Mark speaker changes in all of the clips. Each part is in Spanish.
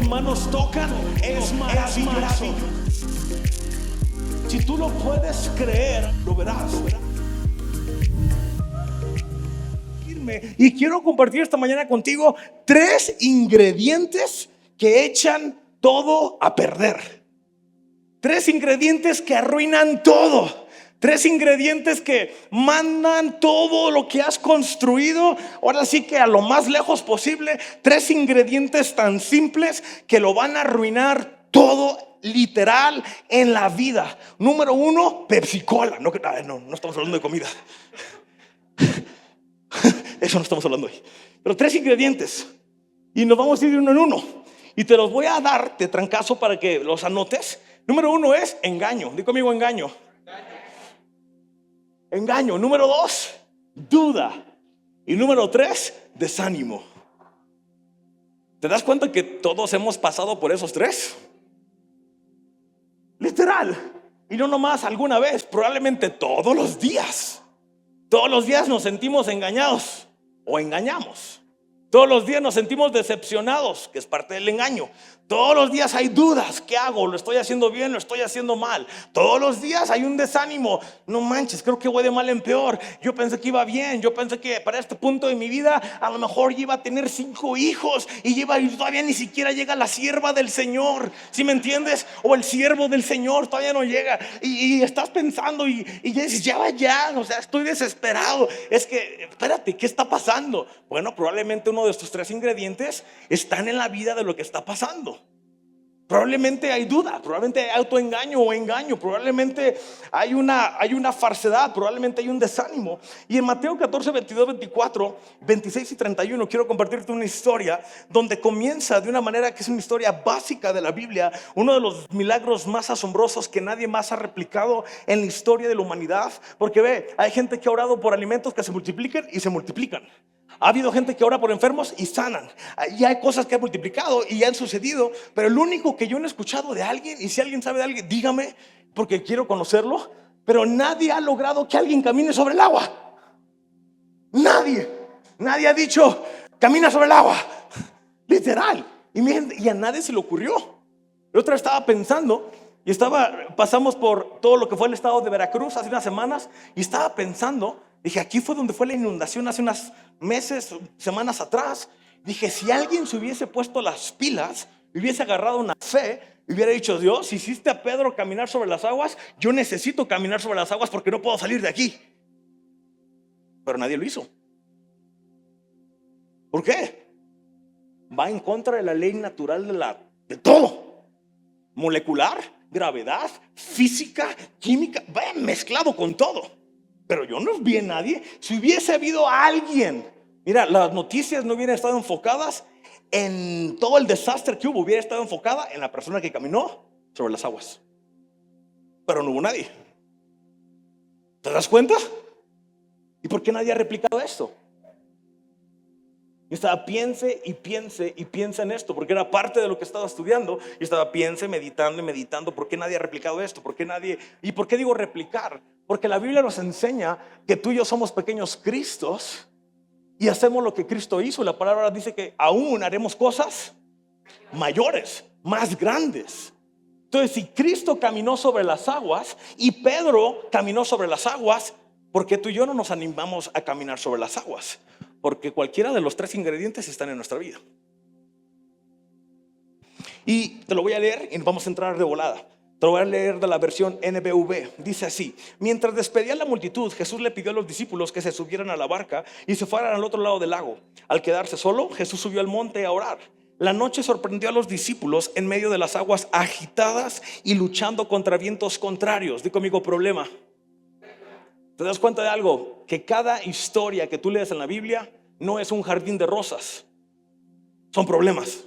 Speaker 1: manos tocan, es maravilloso. Si tú lo puedes creer, lo verás. Y quiero compartir esta mañana contigo 3 ingredientes que echan todo a perder. 3 ingredientes que arruinan todo. 3 ingredientes que mandan todo lo que has construido, ahora sí que a lo más lejos posible. 3 ingredientes tan simples que lo van a arruinar todo, literal, en la vida. Número 1, Pepsi Cola. No estamos hablando de comida. Eso no estamos hablando hoy. Pero 3 ingredientes. Y nos vamos a ir de uno en uno. Y te los voy a dar de trancazo para que los anotes. Número 1 es engaño. Di conmigo, engaño. Engaño. Número 2, duda. Y número 3, desánimo. ¿Te das cuenta que todos hemos pasado por esos 3? Literal. Y no nomás alguna vez, probablemente todos los días. Todos los días nos sentimos engañados o engañamos. Todos los días nos sentimos decepcionados, que es parte del engaño. Todos los días hay dudas. ¿Qué hago? ¿Lo estoy haciendo bien? ¿Lo estoy haciendo mal? Todos los días hay un desánimo. No manches, creo que voy de mal en peor. Yo pensé que iba bien. Yo pensé que para este punto de mi vida a lo mejor iba a tener 5 hijos y todavía ni siquiera llega la sierva del Señor. ¿Sí me entiendes? O el siervo del Señor todavía no llega. Y estás pensando y ya dices, ya. O sea, estoy desesperado. Es que, espérate, ¿qué está pasando? Bueno, probablemente uno de estos 3 ingredientes están en la vida de lo que está pasando. Probablemente hay duda, probablemente hay autoengaño o engaño, probablemente hay una falsedad, probablemente hay un desánimo. Y en Mateo 14, 22, 24, 26 y 31 quiero compartirte una historia donde comienza de una manera que es una historia básica de la Biblia, uno de los milagros más asombrosos que nadie más ha replicado en la historia de la humanidad. Porque ve, hay gente que ha orado por alimentos que se multipliquen y se multiplican. Ha habido gente que ora por enfermos y sanan. Y hay cosas que han multiplicado y han sucedido. Pero el único que yo no he escuchado de alguien, y si alguien sabe de alguien, dígame, porque quiero conocerlo. Pero nadie ha logrado que alguien camine sobre el agua. Nadie ha dicho, camina sobre el agua. Literal. Y a nadie se le ocurrió. La otra estaba pensando, y pasamos por todo lo que fue el estado de Veracruz hace unas semanas, y estaba pensando. Dije, aquí fue donde fue la inundación hace unos meses, semanas atrás. Dije, si alguien se hubiese puesto las pilas, hubiese agarrado una fe, hubiera dicho, Dios, hiciste a Pedro caminar sobre las aguas, yo necesito caminar sobre las aguas porque no puedo salir de aquí. Pero nadie lo hizo. ¿Por qué? Va en contra de la ley natural de todo. Molecular, gravedad, física, química, va mezclado con todo. Pero yo no vi a nadie. Si hubiese habido a alguien, mira, las noticias no hubieran estado enfocadas en todo el desastre que hubiera estado enfocada en la persona que caminó sobre las aguas. Pero no hubo nadie. ¿Te das cuenta? ¿Y por qué nadie ha replicado esto? Y estaba piense en esto, porque era parte de lo que estaba estudiando. Y estaba meditando, ¿por qué nadie ha replicado esto? ¿Y por qué digo replicar? Porque la Biblia nos enseña que tú y yo somos pequeños Cristos y hacemos lo que Cristo hizo. La palabra dice que aún haremos cosas mayores, más grandes. Entonces, si Cristo caminó sobre las aguas y Pedro caminó sobre las aguas, ¿por qué tú y yo no nos animamos a caminar sobre las aguas? Porque cualquiera de los 3 ingredientes están en nuestra vida. Y te lo voy a leer y vamos a entrar de volada. Te lo voy a leer de la versión NBV. Dice así: mientras despedía a la multitud, Jesús le pidió a los discípulos que se subieran a la barca y se fueran al otro lado del lago. Al quedarse solo, Jesús subió al monte a orar. La noche sorprendió a los discípulos en medio de las aguas agitadas y luchando contra vientos contrarios. Di conmigo, problema. ¿Te das cuenta de algo? Que cada historia que tú lees en la Biblia no es un jardín de rosas. Son problemas.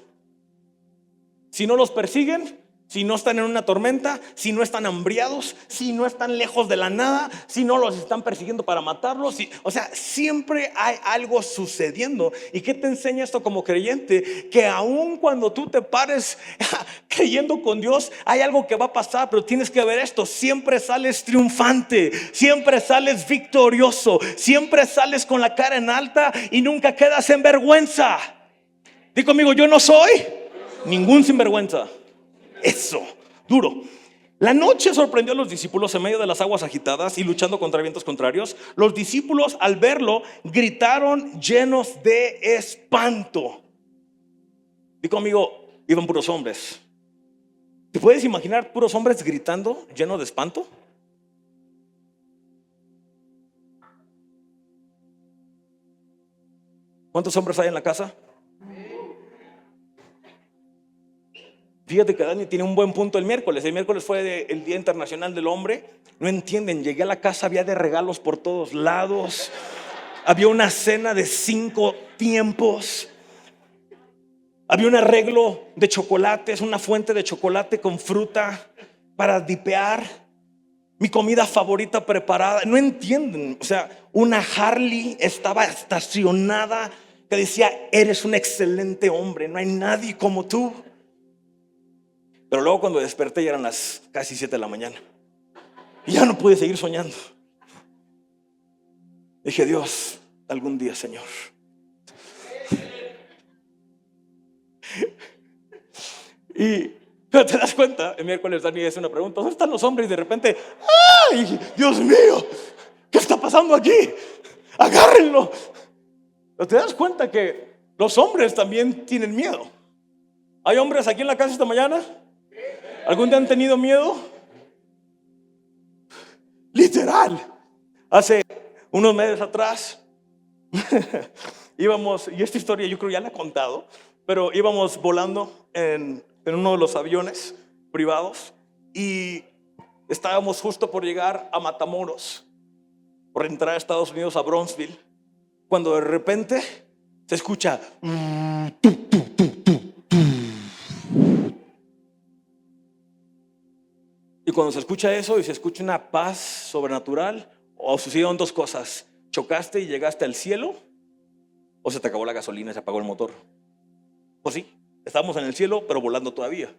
Speaker 1: Si no los persiguen, si no están en una tormenta, si no están hambriados, si no están lejos de la nada, si no los están persiguiendo para matarlos, o sea, siempre hay algo sucediendo. ¿Y qué te enseña esto como creyente? Que aun cuando tú te pares creyendo con Dios, hay algo que va a pasar, pero tienes que ver esto: siempre sales triunfante, siempre sales victorioso, siempre sales con la cara en alta y nunca quedas en vergüenza. Di conmigo, yo no soy Ningún sinvergüenza. Eso, duro. La noche sorprendió a los discípulos en medio de las aguas agitadas y luchando contra vientos contrarios. Los discípulos, al verlo, gritaron llenos de espanto. Digo, amigo, iban puros hombres. ¿Te puedes imaginar puros hombres gritando llenos de espanto? ¿Cuántos hombres hay en la casa? Fíjate que Dani tiene un buen punto el miércoles. El miércoles fue el Día Internacional del Hombre. No entienden, llegué a la casa, había de regalos por todos lados. Había una cena de 5 tiempos. Había un arreglo de chocolates, una fuente de chocolate con fruta para dipear. Mi comida favorita preparada. No entienden, o sea, una Harley estaba estacionada que decía, eres un excelente hombre, no hay nadie como tú. Pero luego cuando desperté ya eran las casi 7 de la mañana y ya no pude seguir soñando. Dije, Dios, algún día, Señor. Pero te das cuenta, el miércoles Dani hace una pregunta, ¿dónde están los hombres? Y de repente, ¡ay, Dios mío! ¿Qué está pasando aquí? Agárrenlo. Pero te das cuenta que los hombres también tienen miedo. ¿Hay hombres aquí en la casa esta mañana? ¿Algún día han tenido miedo? Literal. Hace unos meses atrás íbamos, y esta historia yo creo ya la he contado, pero íbamos volando en uno de los aviones privados y estábamos justo por llegar a Matamoros, por entrar a Estados Unidos, a Brownsville, cuando de repente se escucha y cuando se escucha eso y se escucha una paz sobrenatural, o sucedieron dos cosas: chocaste y llegaste al cielo, o se te acabó la gasolina y se apagó el motor. Pues sí, estábamos en el cielo pero volando todavía.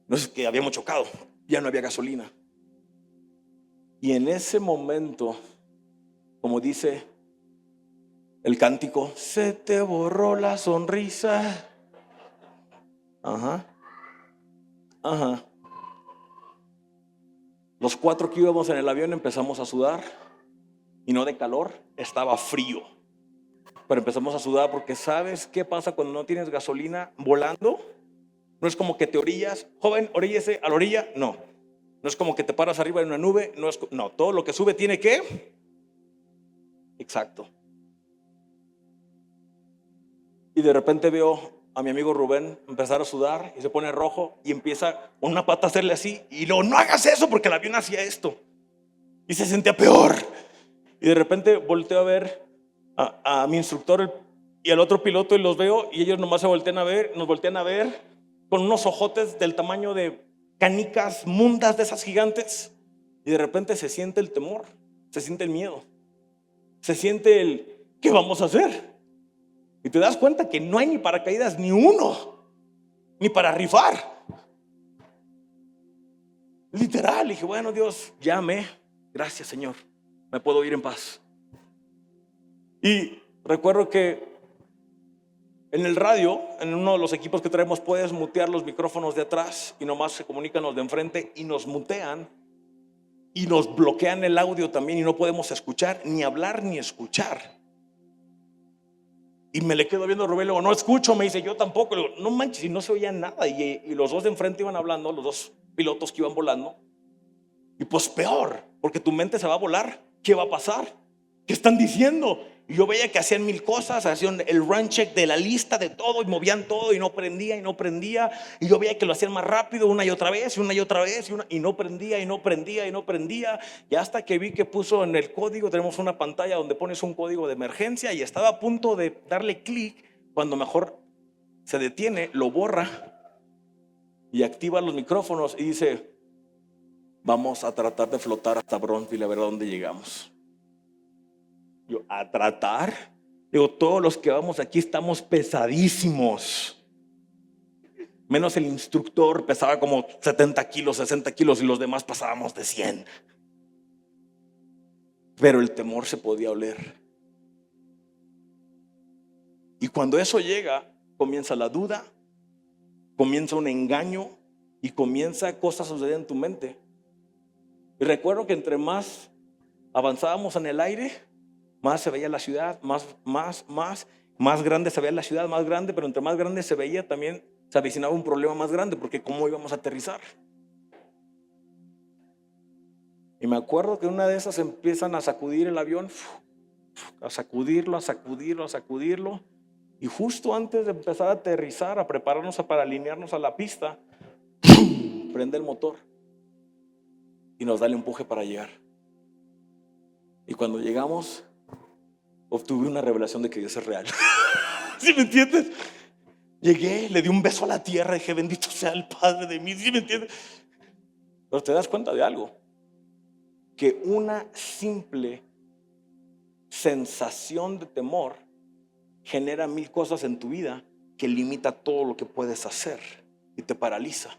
Speaker 1: No es que habíamos chocado, ya no había gasolina. Y en ese momento, como dice el cántico, se te borró la sonrisa. Ajá. Los 4 que íbamos en el avión empezamos a sudar, y no de calor, estaba frío. Pero empezamos a sudar porque ¿sabes qué pasa cuando no tienes gasolina volando? No es como que te orillas, joven, oríllese a la orilla, no. No es como que te paras arriba de una nube, no, todo lo que sube tiene que. Exacto. Y de repente veo a mi amigo Rubén empezar a sudar y se pone rojo y empieza con una pata a hacerle así y luego, no hagas eso porque el avión hacía esto. Y se sentía peor. Y de repente volteo a ver a mi instructor y al otro piloto y los veo y ellos nomás se voltean a ver, nos voltean a ver con unos ojotes del tamaño de canicas mundas de esas gigantes. Y de repente se siente el temor, se siente el miedo, se siente el ¿qué vamos a hacer? Y te das cuenta que no hay ni paracaídas ni uno, ni para rifar. Literal, dije, bueno, Dios, llame, gracias, Señor, me puedo ir en paz. Y recuerdo que en el radio, en uno de los equipos que traemos, puedes mutear los micrófonos de atrás y nomás se comunican los de enfrente y nos mutean y nos bloquean el audio también y no podemos escuchar, ni hablar, ni escuchar. Y me le quedo viendo a Rubén, luego, no escucho, me dice, yo tampoco. Le digo, no manches, y no se oía nada. Y los dos de enfrente iban hablando, los dos pilotos que iban volando. Y pues peor, porque tu mente se va a volar. ¿Qué va a pasar? ¿Qué están diciendo? Y yo veía que hacían mil cosas, hacían el run check de la lista de todo y movían todo y no prendía y no prendía. Y yo veía que lo hacían más rápido una y otra vez y una y otra vez y no prendía y no prendía y no prendía. Y hasta que vi que puso en el código, tenemos una pantalla donde pones un código de emergencia y estaba a punto de darle clic cuando mejor se detiene, lo borra y activa los micrófonos y dice, vamos a tratar de flotar hasta Brownsville a ver a dónde llegamos. Yo, ¿a tratar? Digo, todos los que vamos aquí estamos pesadísimos. Menos el instructor, pesaba como 70 kilos, 60 kilos y los demás pasábamos de 100. Pero el temor se podía oler. Y cuando eso llega, comienza la duda, comienza un engaño y comienza cosas a suceder en tu mente. Y recuerdo que entre más avanzábamos en el aire, más se veía la ciudad, más grande se veía la ciudad, más grande, pero entre más grande se veía también se avecinaba un problema más grande, porque cómo íbamos a aterrizar. Y me acuerdo que una de esas empiezan a sacudir el avión, a sacudirlo, a sacudirlo, a sacudirlo. Y justo antes de empezar a aterrizar, a prepararnos para alinearnos a la pista, prende el motor y nos da el empuje para llegar. Y cuando llegamos, obtuve una revelación de que Dios es real. ¿Sí me entiendes? Llegué, le di un beso a la tierra y dije, bendito sea el Padre de mí. ¿Sí me entiendes? Pero te das cuenta de algo, que una simple sensación de temor genera 1000 cosas en tu vida que limita todo lo que puedes hacer y te paraliza.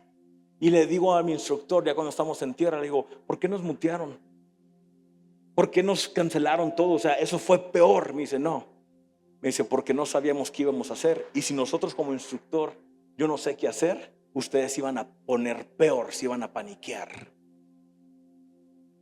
Speaker 1: Y le digo a mi instructor, ya cuando estamos en tierra, le digo, ¿por qué nos mutearon? ¿Por qué nos cancelaron todo? O sea, eso fue peor. Me dice, no. Me dice, porque no sabíamos qué íbamos a hacer. Y si nosotros como instructor, yo no sé qué hacer, ustedes iban a poner peor, se iban a paniquear.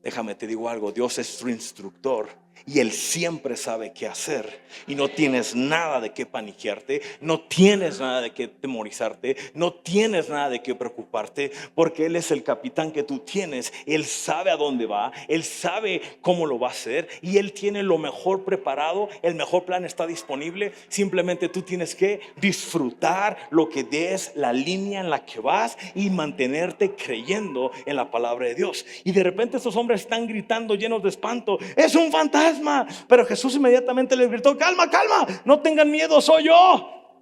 Speaker 1: Déjame te digo algo, Dios es tu instructor y Él siempre sabe qué hacer. Y no tienes nada de qué paniquearte, no tienes nada de qué temorizarte, no tienes nada de qué preocuparte, porque Él es el capitán que tú tienes. Él sabe a dónde va, Él sabe cómo lo va a hacer y Él tiene lo mejor preparado, el mejor plan está disponible. Simplemente tú tienes que disfrutar lo que des, la línea en la que vas y mantenerte creyendo en la palabra de Dios. Y de repente estos hombres están gritando llenos de espanto, es un fantasma. Pero Jesús inmediatamente les gritó, calma, calma, no tengan miedo, soy yo.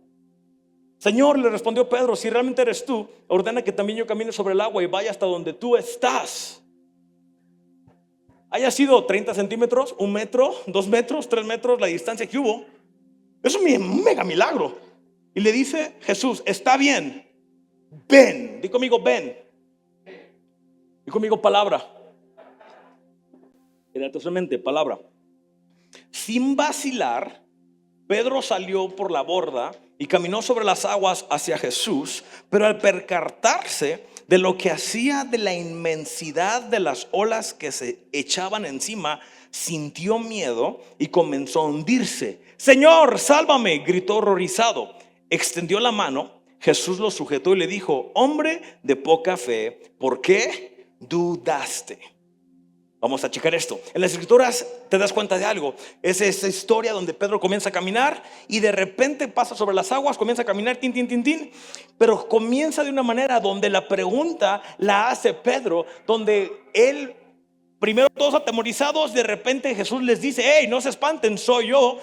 Speaker 1: Señor, le respondió Pedro, si realmente eres tú, ordena que también yo camine sobre el agua y vaya hasta donde tú estás. Haya sido 30 centímetros, 1 metro, 2 metros, 3 metros, la distancia que hubo, es un mega milagro. Y le dice Jesús, está bien, ven. Di conmigo, ven. Di conmigo, palabra. Quédate solamente, palabra. Sin vacilar, Pedro salió por la borda y caminó sobre las aguas hacia Jesús, pero al percatarse de lo que hacía, de la inmensidad de las olas que se echaban encima, sintió miedo y comenzó a hundirse. Señor, sálvame, gritó horrorizado. Extendió la mano, Jesús lo sujetó y le dijo, hombre de poca fe, ¿por qué dudaste? Vamos a checar esto. En las escrituras te das cuenta de algo. Es esa historia donde Pedro comienza a caminar y de repente pasa sobre las aguas, comienza a caminar, tin, tin, tin, tin. Pero comienza de una manera donde la pregunta la hace Pedro, donde él, primero todos atemorizados, de repente Jesús les dice, hey, no se espanten, soy yo.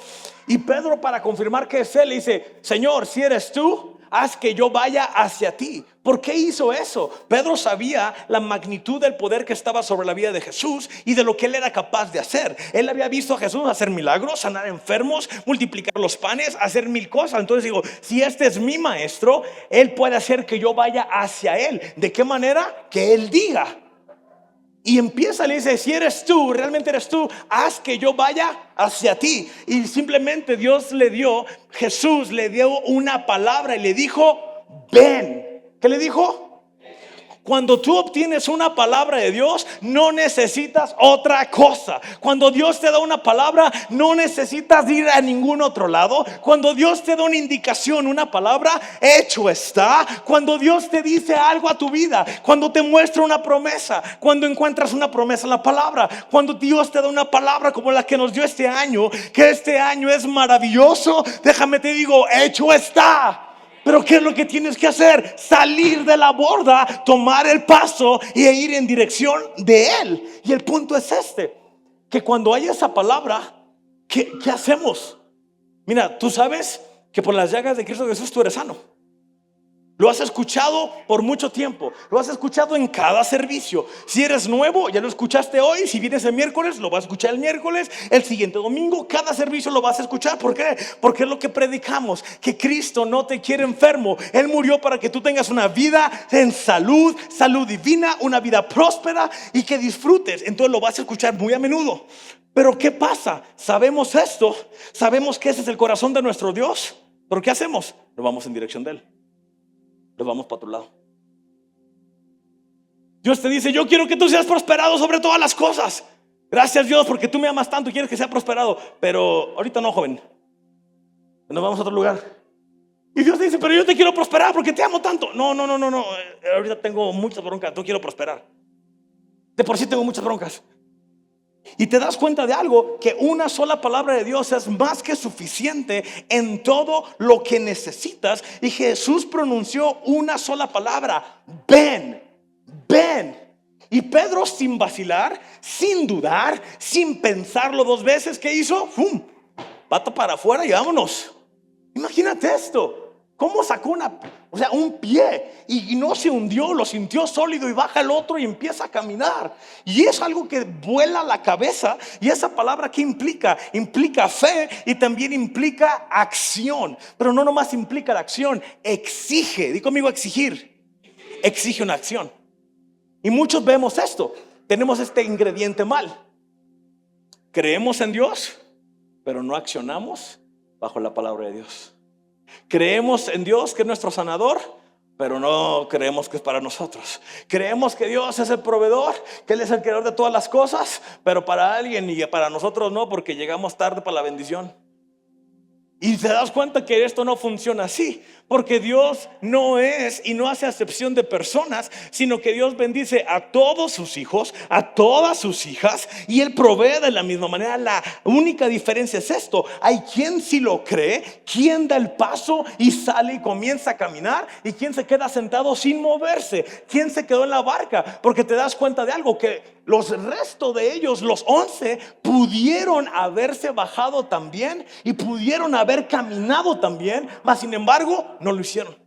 Speaker 1: Y Pedro, para confirmar que es él, le dice, Señor, si eres tú, haz que yo vaya hacia ti. ¿Por qué hizo eso? Pedro sabía la magnitud del poder que estaba sobre la vida de Jesús y de lo que él era capaz de hacer. Él había visto a Jesús hacer milagros, sanar enfermos, multiplicar los panes, hacer 1000 cosas. Entonces digo, si este es mi maestro, él puede hacer que yo vaya hacia él. ¿De qué manera? Que él diga. Y empieza, le dice, si eres tú, realmente eres tú, haz que yo vaya hacia ti. Y simplemente Jesús le dio una palabra y le dijo, ven. ¿Qué le dijo? Cuando tú obtienes una palabra de Dios, no necesitas otra cosa. Cuando Dios te da una palabra, no necesitas ir a ningún otro lado. Cuando Dios te da una indicación, una palabra, hecho está. Cuando Dios te dice algo a tu vida, cuando te muestra una promesa, cuando encuentras una promesa en la palabra, cuando Dios te da una palabra como la que nos dio este año, que este año es maravilloso, déjame te digo, hecho está. Pero ¿qué es lo que tienes que hacer? Salir de la borda, tomar el paso y ir en dirección de Él. Y el punto es que cuando hay esa palabra, ¿qué hacemos? Mira, tú sabes que por las llagas de Cristo Jesús tú eres sano. Lo has escuchado por mucho tiempo, lo has escuchado en cada servicio. Si eres nuevo, ya lo escuchaste hoy. Si vienes el miércoles, lo vas a escuchar el miércoles. El siguiente domingo, cada servicio lo vas a escuchar. ¿Por qué? Porque es lo que predicamos, que Cristo no te quiere enfermo. Él murió para que tú tengas una vida en salud, salud divina, una vida próspera y que disfrutes. Entonces lo vas a escuchar muy a menudo. Pero ¿qué pasa? Sabemos esto, sabemos que ese es el corazón de nuestro Dios. ¿Pero qué hacemos? Nos vamos en dirección de Él. nos vamos para otro lado. Dios te dice: yo quiero que tú seas prosperado sobre todas las cosas. Gracias, Dios, porque tú me amas tanto y quieres que sea prosperado. Pero ahorita no, joven. Nos vamos a otro lugar. Y Dios te dice: pero yo te quiero prosperar porque te amo tanto. No. Ahorita tengo muchas broncas, no quiero prosperar. De por sí tengo muchas broncas. Y te das cuenta de algo, que una sola palabra de Dios es más que suficiente en todo lo que necesitas. Y Jesús pronunció una sola palabra: ven, ven. Y Pedro, sin vacilar, sin dudar, sin pensarlo dos veces, ¿qué hizo? ¡Fum! Pata para afuera y vámonos. Imagínate esto. ¿Cómo sacó un pie y no se hundió? Lo sintió sólido y baja el otro y empieza a caminar. Y es algo que vuela la cabeza. Y esa palabra, ¿qué implica? Implica fe y también implica acción. Pero no nomás implica la acción, exige. Di conmigo: exigir. Exige una acción. Y muchos vemos esto. Tenemos este ingrediente mal. Creemos en Dios, pero no accionamos bajo la palabra de Dios. Creemos en Dios, que es nuestro sanador, pero no creemos que es para nosotros. Creemos que Dios es el proveedor, que Él es el creador de todas las cosas, pero para alguien y para nosotros no, porque llegamos tarde para la bendición. Y te das cuenta que esto no funciona así, porque Dios no es y no hace acepción de personas, sino que Dios bendice a todos sus hijos, a todas sus hijas, y Él provee de la misma manera. La única diferencia es esto: hay quien sí lo cree, quien da el paso y sale y comienza a caminar, y quien se queda sentado sin moverse, quien se quedó en la barca. Porque te das cuenta de algo, que los restos de ellos, los 11, pudieron haberse bajado también y pudieron haber caminado también, mas sin embargo no lo hicieron.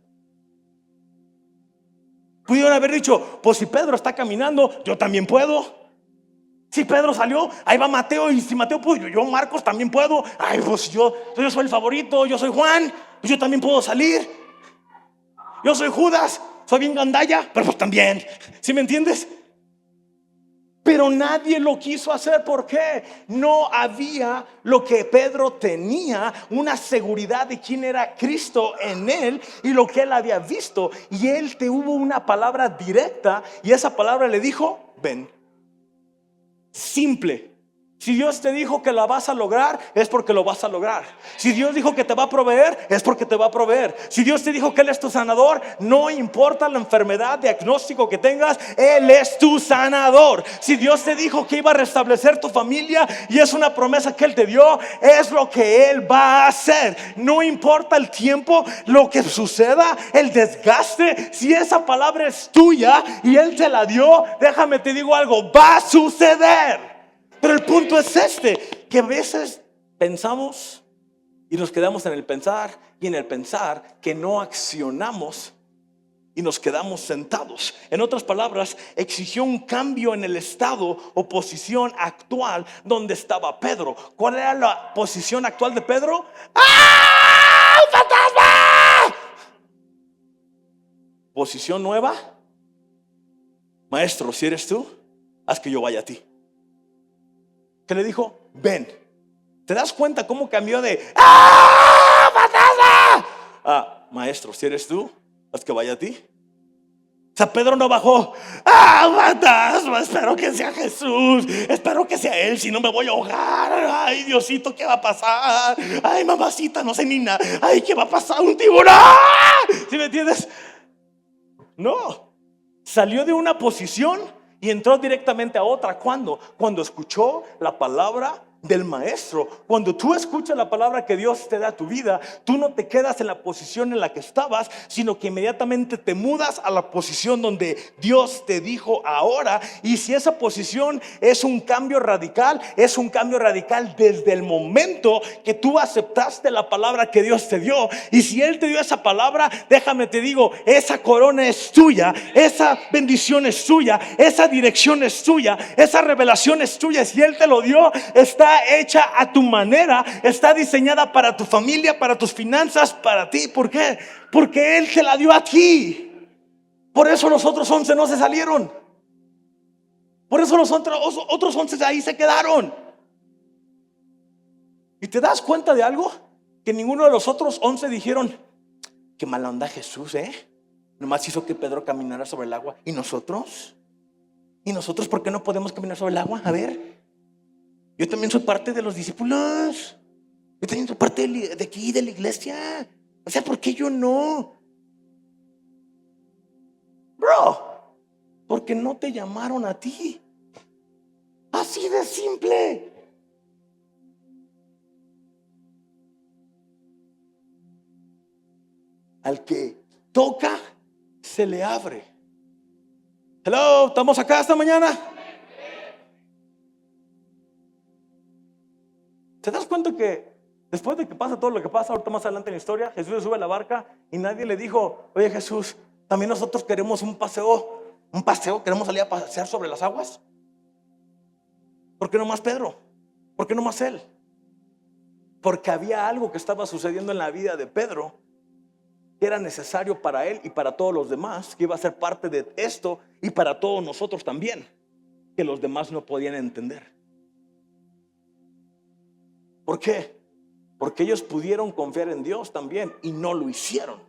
Speaker 1: Pudieron haber dicho: pues si Pedro está caminando, yo también puedo. Si Pedro salió, ahí va Mateo, y si Mateo pudo, yo Marcos también puedo. Ay, pues yo soy el favorito, yo soy Juan, pues yo también puedo salir. Yo soy Judas, soy bien gandalla, pero pues también. ¿Sí me entiendes? Pero nadie lo quiso hacer. ¿Por qué? No había lo que Pedro tenía, una seguridad de quién era Cristo en él y lo que él había visto. Y él hubo una palabra directa, y esa palabra le dijo: ven. Simple. Si Dios te dijo que la vas a lograr, es porque lo vas a lograr. Si Dios dijo que te va a proveer, es porque te va a proveer. Si Dios te dijo que Él es tu sanador, no importa la enfermedad, diagnóstico que tengas, Él es tu sanador. Si Dios te dijo que iba a restablecer tu familia y es una promesa que Él te dio, es lo que Él va a hacer. No importa el tiempo, lo que suceda, el desgaste. Si esa palabra es tuya y Él te la dio, déjame te digo algo: va a suceder. Pero el punto es este, que a veces pensamos y nos quedamos en el pensar, y en el pensar que no accionamos y nos quedamos sentados. En otras palabras, exigió un cambio en el estado o posición actual donde estaba Pedro. ¿Cuál era la posición actual de Pedro? ¡Ah! ¡Un fantasma! Posición nueva: maestro, si eres tú, haz que yo vaya a ti. ¿Qué le dijo? Ven. ¿Te das cuenta cómo cambió de ¡ah, fantasma! a maestro, si eres tú, haz que vaya a ti? O sea, Pedro no bajó: ¡ah, fantasma! Espero que sea Jesús, espero que sea Él, si no me voy a ahogar. Ay, Diosito, ¿qué va a pasar? Ay, mamacita, no sé ni nada. Ay, ¿qué va a pasar? ¡Un tiburón! ¿Sí me entiendes? No. Salió de una posición y entró directamente a otra. ¿Cuándo? Cuando escuchó la palabra del maestro. Cuando tú escuchas la palabra que Dios te da a tu vida, tú no te quedas en la posición en la que estabas, sino que inmediatamente te mudas a la posición donde Dios te dijo ahora. Y si esa posición es un cambio radical, es un cambio radical desde el momento que tú aceptaste la palabra que Dios te dio. Y si Él te dio esa palabra, déjame te digo, esa corona es tuya, esa bendición es tuya, esa dirección es tuya, esa revelación es tuya. Si Él te lo dio, está hecha a tu manera, está diseñada para tu familia, para tus finanzas, para ti. ¿Por qué? Porque Él te la dio a ti. Por eso los otros 11 no se salieron. Por eso los otros 11 ahí se quedaron. ¿Y te das cuenta de algo? Que ninguno de los otros 11 dijeron: qué mala onda Jesús, Nomás hizo que Pedro caminara sobre el agua. ¿Y nosotros? ¿Y nosotros por qué no podemos caminar sobre el agua? A ver, yo también soy parte de los discípulos. Yo también soy parte de aquí, de la iglesia. O sea, ¿por qué yo no? Bro, porque no te llamaron a ti. Así de simple. Al que toca, se le abre. Hello, ¿estamos acá esta mañana? ¿Te das cuenta que después de que pasa todo lo que pasa, ahorita más adelante en la historia, Jesús se sube a la barca y nadie le dijo: oye Jesús, también nosotros queremos un paseo, queremos salir a pasear sobre las aguas? ¿Por qué no más Pedro? ¿Por qué no más él? Porque había algo que estaba sucediendo en la vida de Pedro que era necesario para él y para todos los demás, que iba a ser parte de esto y para todos nosotros también, que los demás no podían entender. ¿Por qué? Porque ellos pudieron confiar en Dios también y no lo hicieron.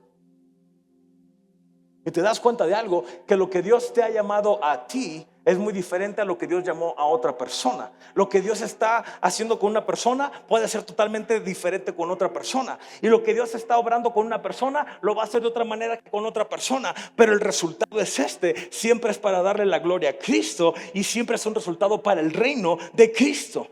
Speaker 1: Y te das cuenta de algo, que lo que Dios te ha llamado a ti es muy diferente a lo que Dios llamó a otra persona. Lo que Dios está haciendo con una persona puede ser totalmente diferente con otra persona. Y lo que Dios está obrando con una persona lo va a hacer de otra manera que con otra persona. Pero el resultado es siempre es para darle la gloria a Cristo y siempre es un resultado para el reino de Cristo.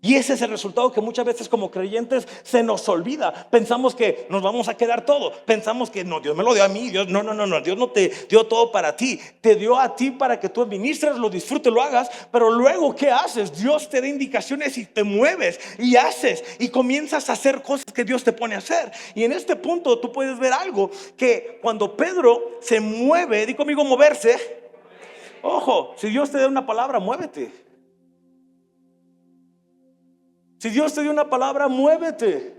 Speaker 1: Y ese es el resultado que muchas veces como creyentes se nos olvida. Pensamos que nos vamos a quedar todo. Pensamos que no, Dios me lo dio a mí. Dios no, Dios no te dio todo para ti. Te dio a ti para que tú administres, lo disfrutes, lo hagas. Pero luego, ¿qué haces? Dios te da indicaciones y te mueves y haces y comienzas a hacer cosas que Dios te pone a hacer. Y en este punto tú puedes ver algo, que cuando Pedro se mueve, di conmigo moverse. Ojo, si Dios te da una palabra, muévete. Si Dios te dio una palabra, muévete.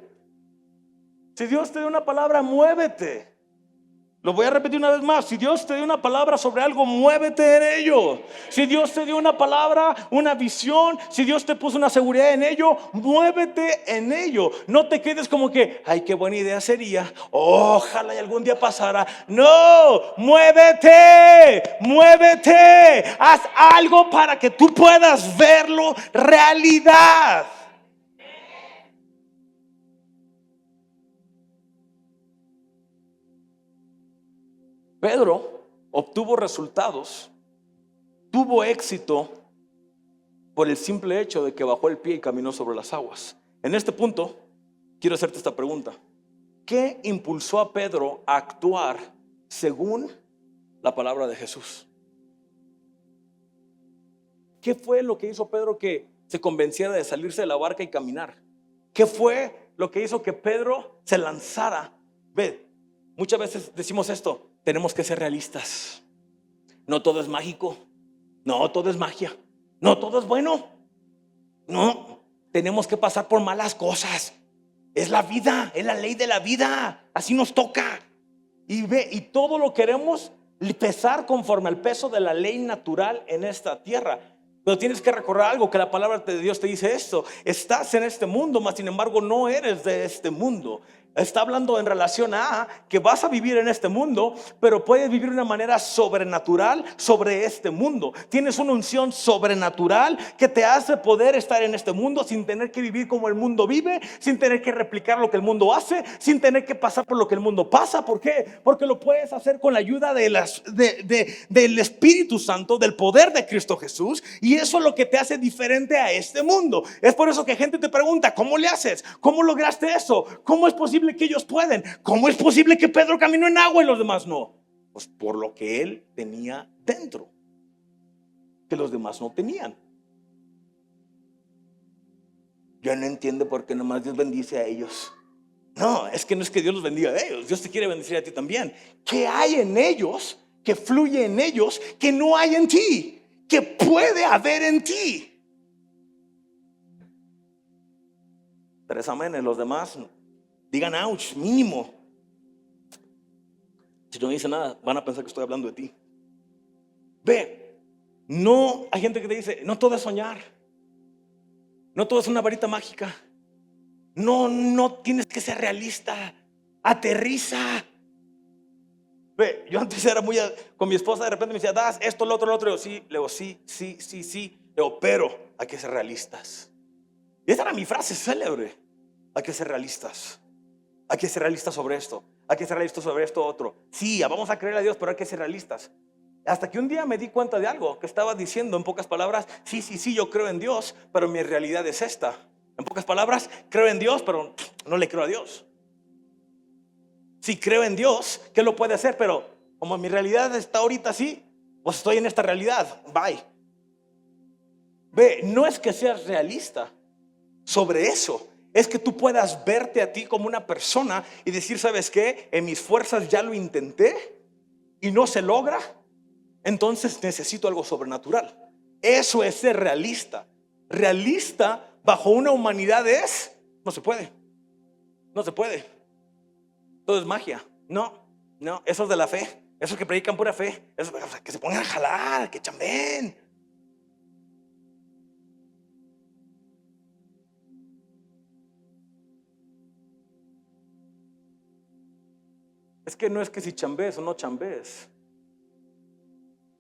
Speaker 1: Si Dios te dio una palabra, muévete. Lo voy a repetir una vez más. Si Dios te dio una palabra sobre algo, muévete en ello. Si Dios te dio una palabra, una visión, si Dios te puso una seguridad en ello, muévete en ello. No te quedes como que, ay, qué buena idea sería, ojalá y algún día pasara. No, muévete, muévete. Haz algo para que tú puedas verlo realidad. Pedro obtuvo resultados, tuvo éxito por el simple hecho de que bajó el pie y caminó sobre las aguas. En este punto, quiero hacerte esta pregunta: ¿qué impulsó a Pedro a actuar según la palabra de Jesús? ¿Qué fue lo que hizo Pedro que se convenciera de salirse de la barca y caminar? ¿Qué fue lo que hizo que Pedro se lanzara? Ve, muchas veces decimos esto: tenemos que ser realistas. No todo es mágico, no todo es magia, no todo es bueno. No, tenemos que pasar por malas cosas. Es la vida, es la ley de la vida. Así nos toca. Y ve, y todo lo queremos pesar conforme al peso de la ley natural en esta tierra. Pero tienes que recordar algo, que la palabra de Dios te dice esto: estás en este mundo, mas sin embargo no eres de este mundo. Está hablando en relación a que vas a vivir en este mundo, pero puedes vivir de una manera sobrenatural sobre este mundo. Tienes una unción sobrenatural que te hace poder estar en este mundo sin tener que vivir como el mundo vive, sin tener que replicar lo que el mundo hace, sin tener que pasar por lo que el mundo pasa. ¿Por qué? Porque lo puedes hacer con la ayuda del Espíritu Santo, del poder de Cristo Jesús. Y eso es lo que te hace diferente a este mundo. Es por eso que gente te pregunta: ¿cómo le haces? ¿Cómo lograste eso? ¿Cómo es posible que ellos pueden? ¿Cómo es posible que Pedro caminó en agua y los demás no? Pues por lo que él tenía dentro, que los demás no tenían. Yo no entiendo por qué nomás Dios bendice a ellos. No, es que no es que Dios los bendiga a ellos, Dios te quiere bendecir a ti también. ¿Qué hay en ellos, que fluye en ellos, que no hay en ti, que puede haber en ti? 3 amenes, los demás digan ouch, mínimo. Si no dice nada, van a pensar que estoy hablando de ti. Ve, no, hay gente que te dice: no todo es soñar, no todo es una varita mágica. No tienes que ser realista. Aterriza. Ve, yo antes era muy, con mi esposa de repente me decía, das esto, lo otro, lo otro. Le digo, sí. Le digo, pero hay que ser realistas. Y esa era mi frase célebre. Hay que ser realistas. Hay que ser realistas sobre esto. Hay que ser realistas sobre esto otro. Sí, vamos a creer a Dios, pero hay que ser realistas. Hasta que un día me di cuenta de algo que estaba diciendo en pocas palabras. Sí, yo creo en Dios, pero mi realidad es esta. En pocas palabras, creo en Dios, pero no le creo a Dios. Si creo en Dios, ¿qué lo puede hacer? Pero como mi realidad está ahorita así, pues estoy en esta realidad. Bye. Ve, no es que seas realista sobre eso. Es que tú puedas verte a ti como una persona y decir, ¿sabes qué? En mis fuerzas ya lo intenté y no se logra. Entonces necesito algo sobrenatural. Eso es ser realista. Realista bajo una humanidad no se puede. No se puede. Todo es magia. No, eso es de la fe. Esos que predican pura fe. Esos que se pongan a jalar, que chambeen. Es que no es que si chambees o no chambees.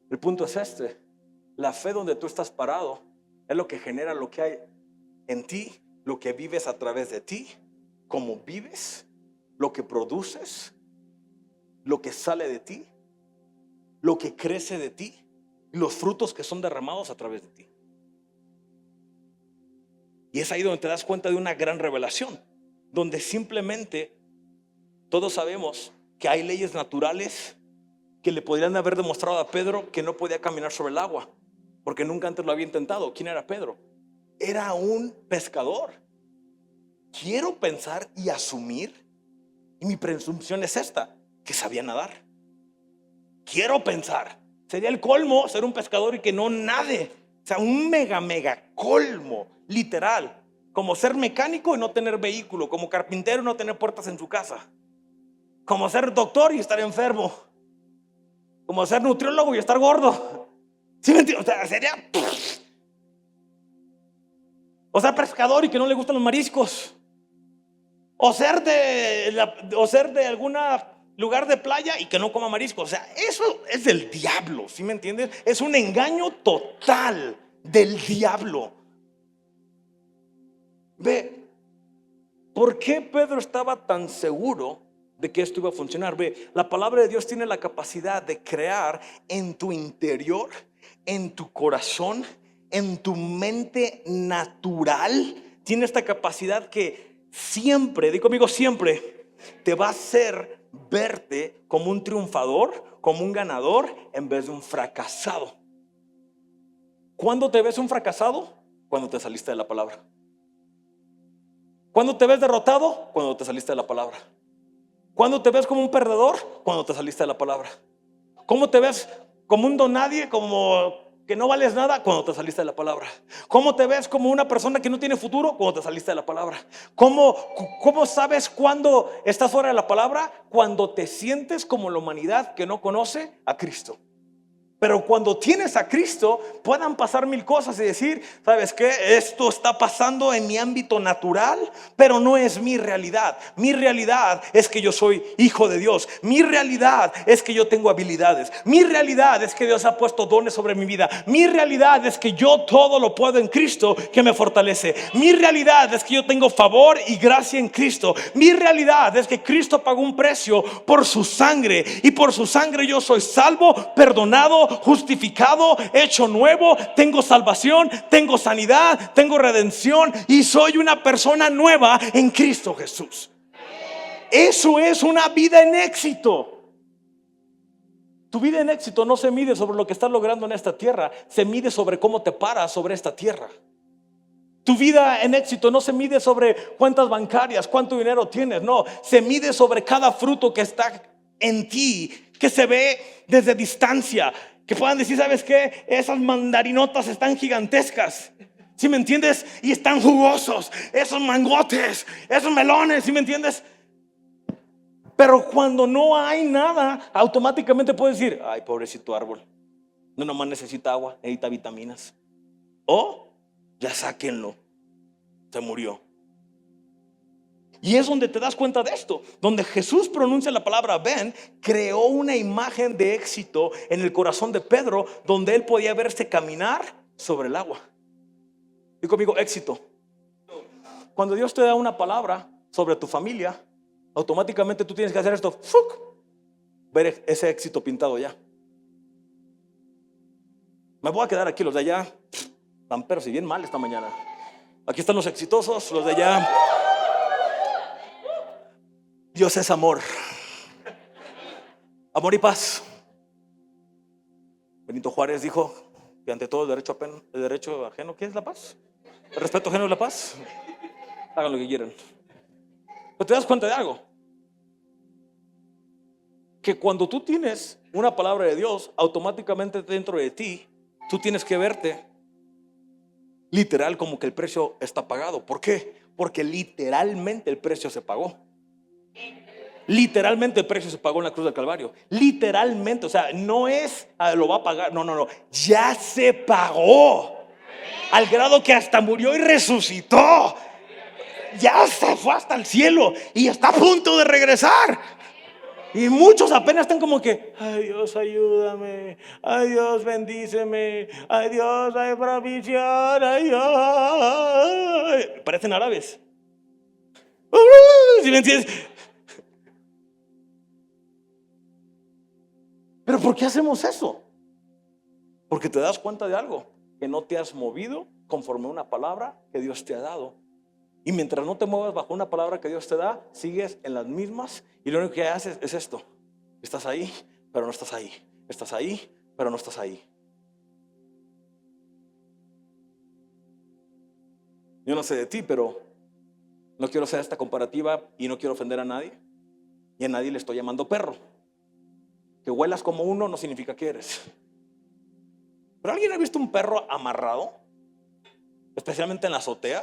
Speaker 1: El punto es este. La fe donde tú estás parado es lo que genera lo que hay en ti, lo que vives a través de ti, cómo vives, lo que produces, lo que sale de ti, lo que crece de ti, y los frutos que son derramados a través de ti. Y es ahí donde te das cuenta de una gran revelación, donde simplemente todos sabemos que hay leyes naturales que le podrían haber demostrado a Pedro que no podía caminar sobre el agua, porque nunca antes lo había intentado. ¿Quién era Pedro? Era un pescador. Quiero pensar y asumir, y mi presunción es esta, que sabía nadar. Quiero pensar, sería el colmo ser un pescador y que no nade. O sea, un mega colmo, literal. Como ser mecánico y no tener vehículo, como carpintero y no tener puertas en su casa, como ser doctor y estar enfermo, como ser nutriólogo y estar gordo. ¿Sí me entiendes? O sea, sería... O ser pescador y que no le gustan los mariscos. O ser de algún lugar de playa y que no coma mariscos. O sea, eso es del diablo, ¿sí me entiendes? Es un engaño total del diablo. Ve, ¿por qué Pedro estaba tan seguro de que esto iba a funcionar? Ve, la palabra de Dios tiene la capacidad de crear en tu interior, en tu corazón, en tu mente natural. Tiene esta capacidad que siempre, digo conmigo, siempre te va a hacer verte como un triunfador, como un ganador, en vez de un fracasado. ¿Cuándo te ves un fracasado? Cuando te saliste de la palabra. ¿Cuándo te ves derrotado? Cuando te saliste de la palabra. ¿Cuándo te ves como un perdedor? Cuando te saliste de la palabra. ¿Cómo te ves como un don nadie, como que no vales nada? Cuando te saliste de la palabra. ¿Cómo te ves como una persona que no tiene futuro? Cuando te saliste de la palabra. ¿Cómo sabes cuándo estás fuera de la palabra? Cuando te sientes como la humanidad que no conoce a Cristo. Pero cuando tienes a Cristo, puedan pasar mil cosas y decir, ¿sabes qué? Esto está pasando en mi ámbito natural, pero no es mi realidad. Mi realidad es que yo soy hijo de Dios. Mi realidad es que yo tengo habilidades. Mi realidad es que Dios ha puesto dones sobre mi vida. Mi realidad es que yo todo lo puedo en Cristo que me fortalece. Mi realidad es que yo tengo favor y gracia en Cristo. Mi realidad es que Cristo pagó un precio por su sangre, y por su sangre yo soy salvo, perdonado, justificado, hecho nuevo. Tengo salvación, tengo sanidad, tengo redención, y soy una persona nueva en Cristo Jesús. Eso es una vida en éxito. Tu vida en éxito no se mide sobre lo que estás logrando en esta tierra, se mide sobre cómo te paras sobre esta tierra. Tu vida en éxito no se mide sobre cuántas bancarias, cuánto dinero tienes, no, se mide sobre cada fruto que está en ti, que se ve desde distancia, que puedan decir, ¿sabes qué? Esas mandarinotas están gigantescas, ¿sí me entiendes? Y están jugosos, esos mangotes, esos melones, ¿sí me entiendes? Pero cuando no hay nada, automáticamente puedes decir, ay, pobrecito árbol, no nomás necesita agua, necesita vitaminas. O ya sáquenlo, se murió. Y es donde te das cuenta de esto. Donde Jesús pronuncia la palabra ven, creó una imagen de éxito en el corazón de Pedro, donde él podía verse caminar sobre el agua. Y conmigo, éxito. Cuando Dios te da una palabra sobre tu familia, automáticamente tú tienes que hacer esto, ¡fuc! Ver ese éxito pintado ya. Me voy a quedar aquí, los de allá están pero si bien mal esta mañana. Aquí están los exitosos, los de allá. Dios es amor. Amor y paz. Benito Juárez dijo que ante todo el derecho ajeno, ¿qué es la paz? El respeto ajeno es la paz. Hagan lo que quieran. Pero te das cuenta de algo, que cuando tú tienes una palabra de Dios, automáticamente dentro de ti, tú tienes que verte literal como que el precio está pagado. ¿Por qué? Porque literalmente el precio se pagó. Literalmente el precio se pagó en la cruz del Calvario. Literalmente, o sea, no es lo va a pagar, no, ya se pagó. Al grado que hasta murió y resucitó. Ya se fue hasta el cielo y está a punto de regresar. Y muchos apenas están como que, ay Dios, ayúdame, ay Dios, bendíceme, ay Dios, hay provisión, ay Dios. Parecen árabes. ¿Sí me entiendes? Pero ¿por qué hacemos eso? Porque te das cuenta de algo, que no te has movido conforme a una palabra que Dios te ha dado. Y mientras no te muevas bajo una palabra que Dios te da, sigues en las mismas. Y lo único que haces es esto. Estás ahí, pero no estás ahí. Estás ahí, pero no estás ahí. Yo no sé de ti, pero no quiero hacer esta comparativa y no quiero ofender a nadie. Y a nadie le estoy llamando perro. Que huelas como uno no significa que eres. ¿Pero alguien ha visto un perro amarrado? Especialmente en la azotea.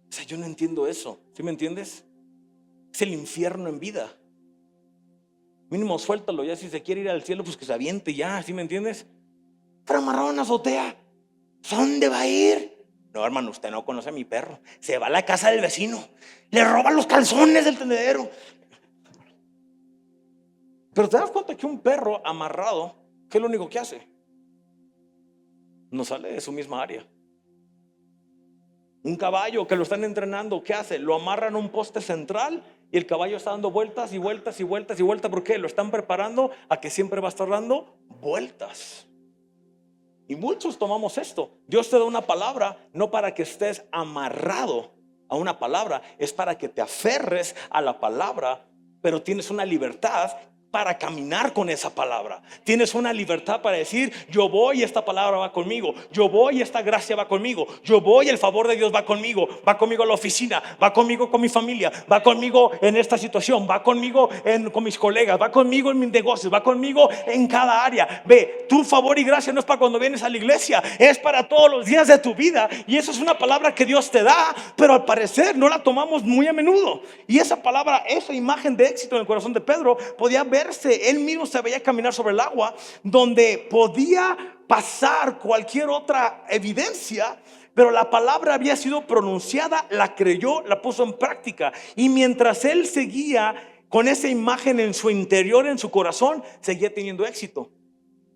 Speaker 1: O sea, yo no entiendo eso. ¿Sí me entiendes? Es el infierno en vida. Mínimo suéltalo ya, si se quiere ir al cielo, pues que se aviente ya. ¿Sí me entiendes? Pero amarrado en la azotea, ¿dónde va a ir? No, hermano, usted no conoce a mi perro. Se va a la casa del vecino, le roba los calzones del tendedero. Pero te das cuenta que un perro amarrado, ¿qué es lo único que hace? No sale de su misma área. Un caballo que lo están entrenando, ¿qué hace? Lo amarran a un poste central y el caballo está dando vueltas y vueltas y vueltas y vueltas. ¿Por qué? Lo están preparando a que siempre va a estar dando vueltas. Y muchos tomamos esto. Dios te da una palabra no para que estés amarrado a una palabra, es para que te aferres a la palabra, pero tienes una libertad para caminar con esa palabra. Tienes una libertad para decir, yo voy y esta palabra va conmigo, yo voy y esta gracia va conmigo, yo voy y el favor de Dios va conmigo a la oficina, va conmigo con mi familia, va conmigo en esta situación, va conmigo con mis colegas, va conmigo en mis negocios, va conmigo en cada área. Ve, tu favor y gracia no es para cuando vienes a la iglesia, es para todos los días de tu vida. Y eso es una palabra que Dios te da, pero al parecer no la tomamos muy a menudo. Y esa palabra, esa imagen de éxito en el corazón de Pedro, podía ver. Él mismo se veía caminar sobre el agua, donde podía pasar cualquier otra evidencia, pero la palabra había sido pronunciada, la creyó, la puso en práctica. Y mientras él seguía con esa imagen en su interior, en su corazón, seguía teniendo éxito.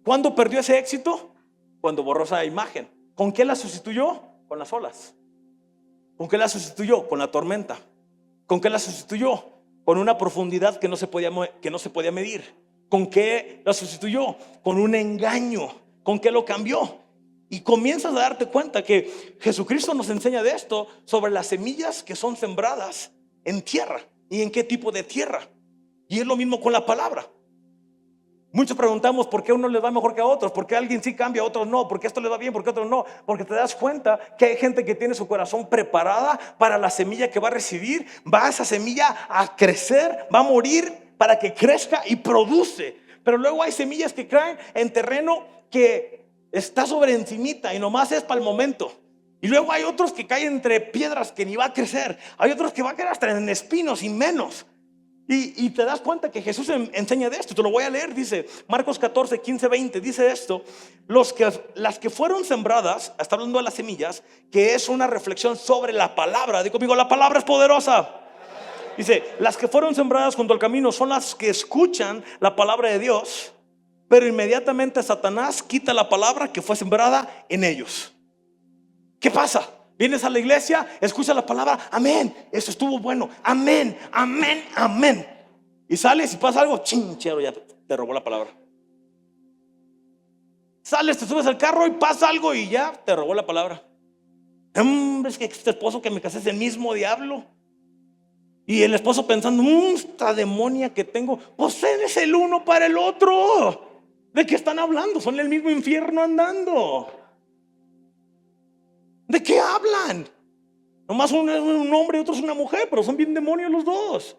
Speaker 1: ¿Cuándo perdió ese éxito? Cuando borró esa imagen. ¿Con qué la sustituyó? Con las olas. ¿Con qué la sustituyó? Con la tormenta. ¿Con qué la sustituyó? Con una profundidad que no se podía medir. ¿Con qué la sustituyó? Con un engaño. ¿Con qué lo cambió? Y comienzas a darte cuenta que Jesucristo nos enseña de esto, sobre las semillas que son sembradas en tierra y en qué tipo de tierra. Y es lo mismo con la palabra. Muchos preguntamos por qué a uno les va mejor que a otros, por qué a alguien sí cambia, a otros no, por qué esto les va bien, por qué a otros no. Porque te das cuenta que hay gente que tiene su corazón preparada para la semilla que va a recibir. Va esa semilla a crecer, va a morir para que crezca y produce. Pero luego hay semillas que caen en terreno que está sobre encimita y nomás es para el momento. Y luego hay otros que caen entre piedras que ni va a crecer. Hay otros que va a caer hasta en espinos y menos. Y te das cuenta que Jesús enseña de esto. Te lo voy a leer. Dice Marcos 14, 15, 20. Dice esto: las que fueron sembradas, está hablando de las semillas, que es una reflexión sobre la palabra. Digo conmigo, la palabra es poderosa. Dice, las que fueron sembradas junto al camino son las que escuchan la palabra de Dios, pero inmediatamente Satanás quita la palabra que fue sembrada en ellos. ¿Qué pasa? Vienes a la iglesia, escuchas la palabra, amén, eso estuvo bueno, amén, amén, amén. Y sales y pasa algo, chinchero, ya te robó la palabra. Sales, te subes al carro y pasa algo y ya te robó la palabra. Es que este esposo que me casé es el mismo diablo. Y el esposo pensando, esta demonia que tengo, pues eres el uno para el otro. ¿De qué están hablando? Son el mismo infierno andando. ¿De qué hablan? Nomás uno es un hombre y otro es una mujer, pero son bien demonios los dos.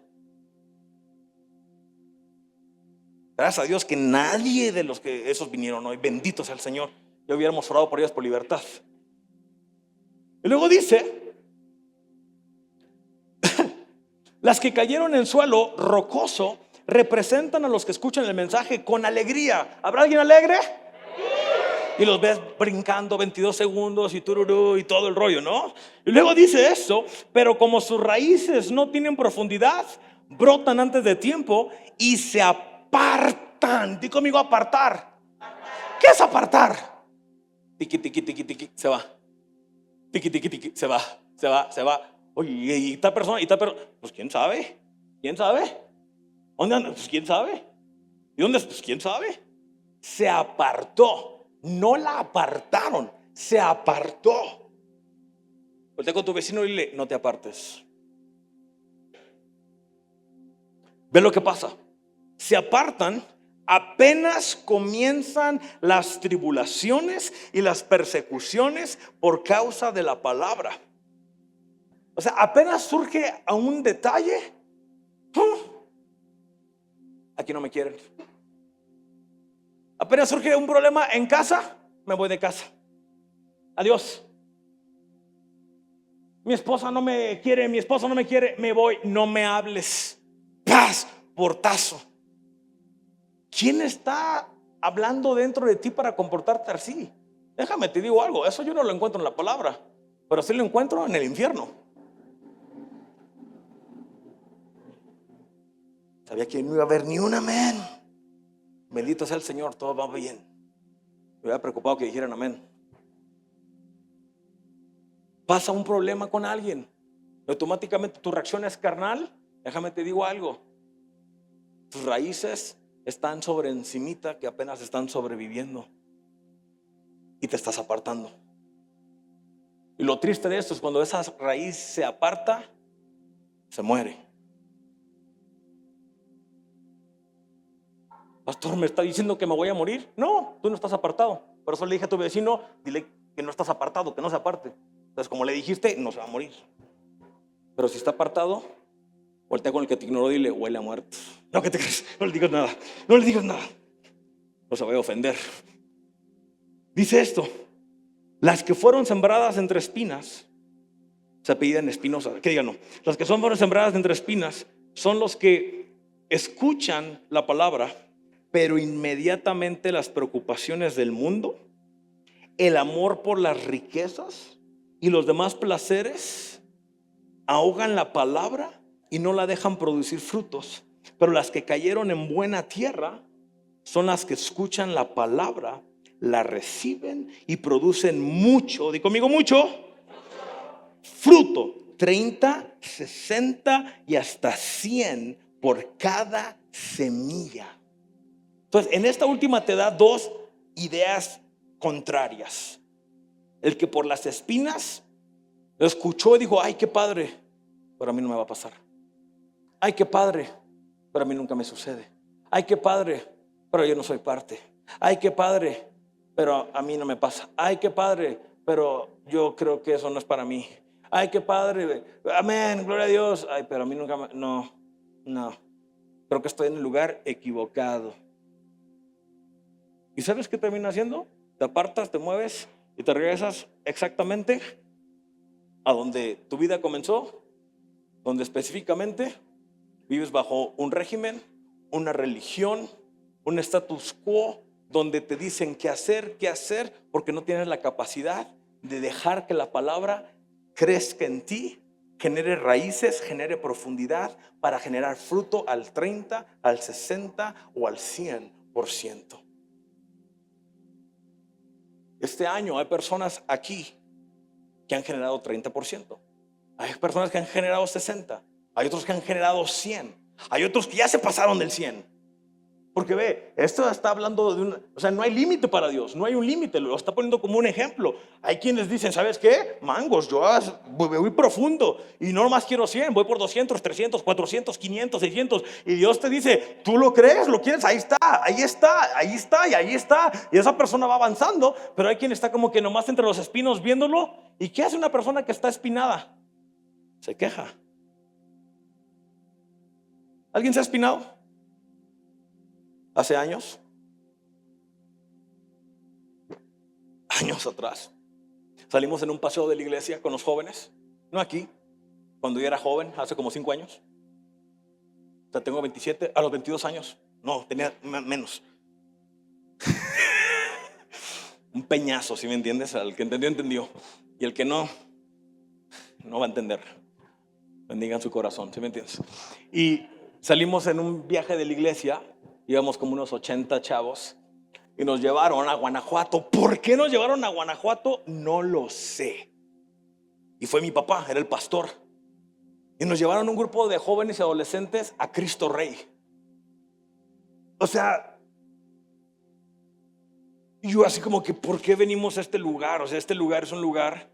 Speaker 1: Gracias a Dios que nadie de los que esos vinieron hoy, bendito sea el Señor, ya hubiéramos orado por ellas por libertad. Y luego dice, las que cayeron en suelo rocoso representan a los que escuchan el mensaje con alegría. ¿Habrá alguien alegre? Y los ves brincando 22 segundos y tururú y todo el rollo, ¿no? Y luego dice esto: pero como sus raíces no tienen profundidad, brotan antes de tiempo y se apartan. Di conmigo, apartar. ¿Qué es apartar? Tiqui, tiqui, tiqui, tiqui, se va. Tiqui, tiqui, tiqui, se va, se va, se va. Oye, y tal persona, pues quién sabe, quién sabe. ¿Dónde anda? Pues quién sabe. ¿Y dónde? Pues quién sabe. Se apartó. No la apartaron, se apartó. Voltea con tu vecino y dile, no te apartes. Ve lo que pasa. Se apartan apenas comienzan las tribulaciones y las persecuciones por causa de la palabra. O sea, apenas surge a un detalle, aquí no me quieren. Apenas surge un problema en casa, me voy de casa. Adiós. Mi esposa no me quiere, mi esposo no me quiere, me voy. No me hables. Paz, portazo. ¿Quién está hablando dentro de ti para comportarte así? Déjame te digo algo, eso yo no lo encuentro en la palabra, pero sí lo encuentro en el infierno. Sabía que no iba a haber ni un amén. Bendito sea el Señor, todo va bien. Me había preocupado que dijeran amén. Pasa un problema con alguien, automáticamente tu reacción es carnal. Déjame te digo algo, tus raíces están sobre encimita, que apenas están sobreviviendo, y te estás apartando. Y lo triste de esto es cuando esa raíz se aparta, se muere. Pastor, ¿me está diciendo que me voy a morir? No, tú no estás apartado. Por eso le dije a tu vecino, dile que no estás apartado, que no se aparte. Entonces, como le dijiste, no se va a morir. Pero si está apartado, voltea con el que te ignoró y dile, huele a muerto. No, ¿qué te crees? No le digas nada, no le digas nada. No se vaya a ofender. Dice esto: las que fueron sembradas entre espinas, se apellidan Espinosa, que digan no. Las que fueron sembradas entre espinas son los que escuchan la palabra, pero inmediatamente las preocupaciones del mundo, el amor por las riquezas y los demás placeres ahogan la palabra y no la dejan producir frutos. Pero las que cayeron en buena tierra son las que escuchan la palabra, la reciben y producen mucho, di conmigo, mucho fruto, 30, 60 y hasta 100 por cada semilla. Entonces, en esta última te da dos ideas contrarias. El que por las espinas lo escuchó y dijo, ay, qué padre, pero a mí no me va a pasar. Ay, qué padre, pero a mí nunca me sucede. Ay, qué padre, pero yo no soy parte. Ay, qué padre, pero a mí no me pasa. Ay, qué padre, pero yo creo que eso no es para mí. Ay, qué padre, amén, gloria a Dios. Ay, pero a mí nunca me... No, creo que estoy en el lugar equivocado. ¿Y sabes qué termina haciendo? Te apartas, te mueves y te regresas exactamente a donde tu vida comenzó, donde específicamente Vives bajo un régimen, una religión, un status quo donde te dicen qué hacer, porque no tienes la capacidad de dejar que la palabra crezca en ti, genere raíces, genere profundidad para generar fruto al 30, al 60 o al 100%. Este año hay personas aquí que han generado 30%. Hay personas que han generado 60%. Hay otros que han generado 100%. Hay otros que ya se pasaron del 100%. Porque ve, esto está hablando de o sea, no hay límite para Dios, no hay un límite, lo está poniendo como un ejemplo. Hay quienes dicen, ¿sabes qué? Mangos, yo voy profundo y no más quiero 100, voy por 200, 300, 400, 500, 600. Y Dios te dice, ¿tú lo crees? ¿Lo quieres? Ahí está, ahí está, ahí está y ahí está. Y esa persona va avanzando, pero hay quien está como que nomás entre los espinos viéndolo. ¿Y qué hace una persona que está espinada? Se queja. ¿Alguien se ha espinado? Hace años atrás, salimos en un paseo de la iglesia con los jóvenes, no aquí, cuando yo era joven, hace como 5 años. O sea, tengo 27, a los 22 años, no, tenía menos. Un peñazo, si me entiendes, el que entendió, entendió, y el que no va a entender. Bendigan su corazón, si me entiendes. Y salimos en un viaje de la iglesia. Íbamos como unos 80 chavos y nos llevaron a Guanajuato. ¿Por qué nos llevaron a Guanajuato? No lo sé. Y fue mi papá, era el pastor. Y nos llevaron un grupo de jóvenes y adolescentes a Cristo Rey. O sea, yo así como que, ¿por qué venimos a este lugar? O sea, este lugar es un lugar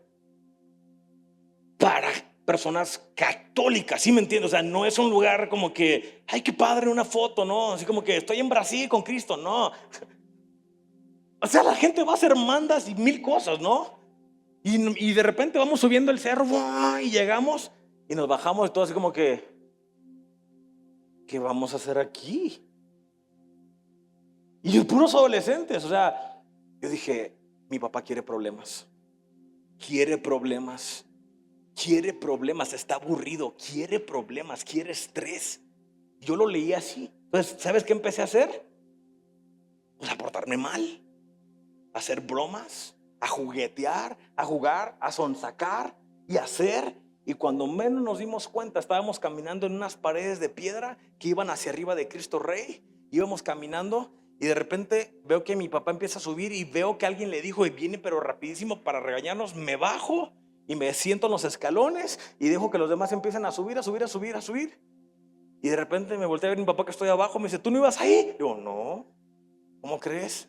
Speaker 1: para personas católicas, ¿sí me entiendes? O sea, no es un lugar como que, ay, qué padre, una foto, no, así como que estoy en Brasil con Cristo, no. O sea, la gente va a hacer mandas y 1000 cosas, ¿no? Y de repente vamos subiendo el cerro y llegamos y nos bajamos y todo así como que, ¿qué vamos a hacer aquí? Y puros adolescentes, o sea, yo dije, mi papá quiere problemas, está aburrido, quiere problemas, quiere estrés. Yo lo leí así. Entonces, ¿sabes qué empecé a hacer? Pues a portarme mal, a hacer bromas, a juguetear, a jugar, a sonsacar y a hacer. Y cuando menos nos dimos cuenta, estábamos caminando en unas paredes de piedra que iban hacia arriba de Cristo Rey. Íbamos caminando y de repente veo que mi papá empieza a subir y veo que alguien le dijo y viene pero rapidísimo para regañarnos. Me bajo y me siento en los escalones y dejo que los demás empiecen a subir. Y de repente me volteé a ver a mi papá que estoy abajo. Me dice, ¿tú no ibas ahí? Digo, no, ¿cómo crees?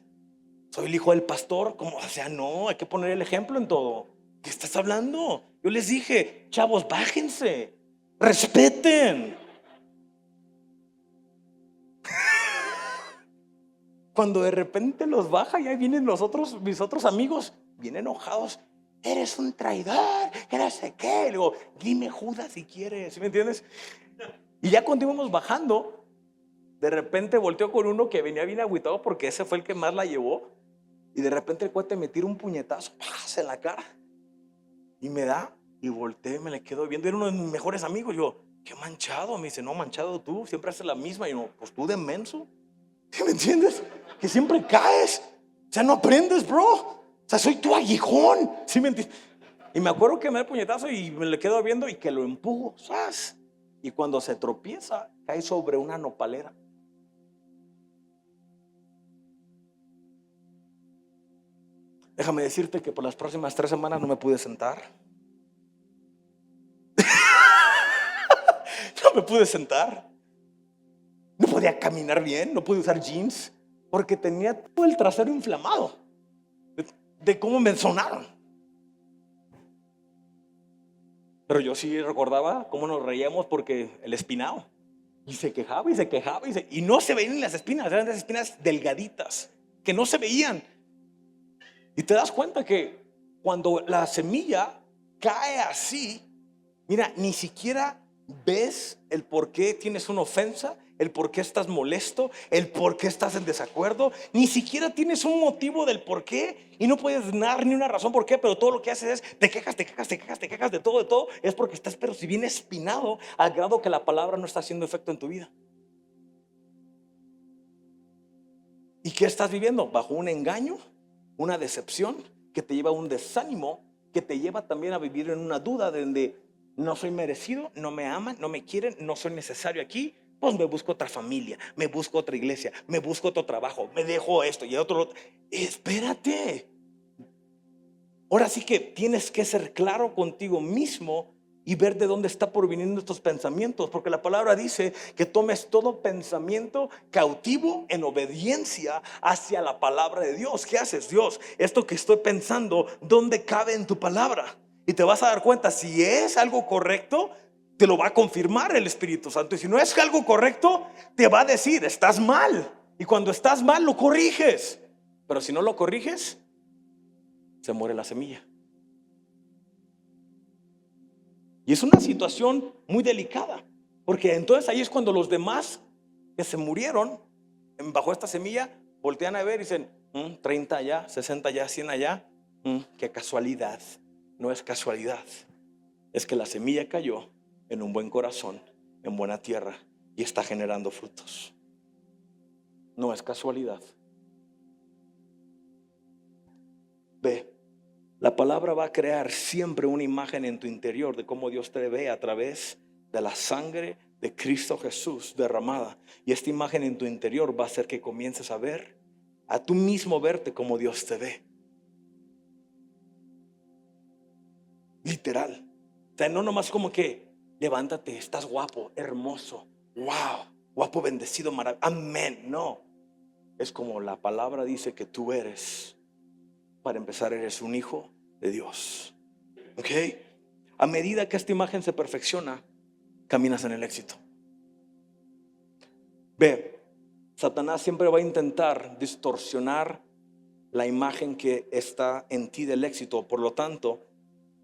Speaker 1: Soy el hijo del pastor. ¿Cómo? O sea, no, hay que poner el ejemplo en todo. ¿Qué estás hablando? Yo les dije, chavos, bájense, respeten. Cuando de repente los baja y ahí vienen mis otros amigos, bien enojados. Eres un traidor, que no sé qué. Le digo, dime Judas si quieres, ¿sí me entiendes? Y ya cuando íbamos bajando, de repente volteó con uno que venía bien agüitado porque ese fue el que más la llevó. Y de repente el cuate me tira un puñetazo en la cara. Y me da, y volteé, me le quedo viendo. Era uno de mis mejores amigos. Yo, qué manchado. Me dice, no, manchado tú, siempre haces la misma. Y yo, pues tú de menso, ¿sí me entiendes? Que siempre caes. O sea, no aprendes, bro. O sea, soy tu aguijón, ¿sí me entiendes? Y me acuerdo que me da el puñetazo y me le quedo viendo y que lo empujo, ¿sabes? Y cuando se tropieza, cae sobre una nopalera. Déjame decirte que por las próximas 3 semanas no me pude sentar. No me pude sentar. No podía caminar bien, no pude usar jeans, porque tenía todo el trasero inflamado de cómo me sonaron. Pero yo sí recordaba cómo nos reíamos porque el espinado. Y se quejaba y no se veían las espinas, eran las espinas delgaditas, que no se veían. Y te das cuenta que cuando la semilla cae así, mira, ni siquiera ves el por qué tienes una ofensa, el por qué estás molesto, el por qué estás en desacuerdo. Ni siquiera tienes un motivo del por qué y no puedes dar ni una razón por qué, pero todo lo que haces es te quejas, te quejas, te quejas, te quejas de todo, es porque estás, pero si bien espinado, al grado que la palabra no está haciendo efecto en tu vida. ¿Y qué estás viviendo? Bajo un engaño, una decepción que te lleva a un desánimo, que te lleva también a vivir en una duda de donde no soy merecido, no me aman, no me quieren, no soy necesario aquí. Pues me busco otra familia, me busco otra iglesia, me busco otro trabajo, me dejo esto y otro. Espérate. Ahora sí que tienes que ser claro contigo mismo y ver de dónde está proviniendo estos pensamientos, porque la palabra dice que tomes todo pensamiento cautivo en obediencia hacia la palabra de Dios. ¿Qué haces? Dios, esto que estoy pensando, ¿dónde cabe en tu palabra? Y te vas a dar cuenta, si es algo correcto, te lo va a confirmar el Espíritu Santo. Y si no es algo correcto, te va a decir, estás mal. Y cuando estás mal, lo corriges. Pero si no lo corriges, se muere la semilla. Y es una situación muy delicada, porque entonces ahí es cuando los demás que se murieron bajo esta semilla voltean a ver y dicen, 30 allá, 60 allá, 100 allá. Qué casualidad. No es casualidad, es que la semilla cayó en un buen corazón, en buena tierra, y está generando frutos. No es casualidad. Ve, la palabra va a crear siempre una imagen en tu interior de cómo Dios te ve a través de la sangre de Cristo Jesús derramada. Y esta imagen en tu interior va a hacer que comiences a ver, a tú mismo verte como Dios te ve. Literal. O sea, no nomás como que levántate, estás guapo, hermoso, wow, guapo, bendecido, maravilloso, amén. No, es como la palabra dice que tú eres. Para empezar, eres un hijo de Dios. ¿Ok? A medida que esta imagen se perfecciona, caminas en el éxito. Ve, Satanás siempre va a intentar distorsionar la imagen que está en ti del éxito. Por lo tanto,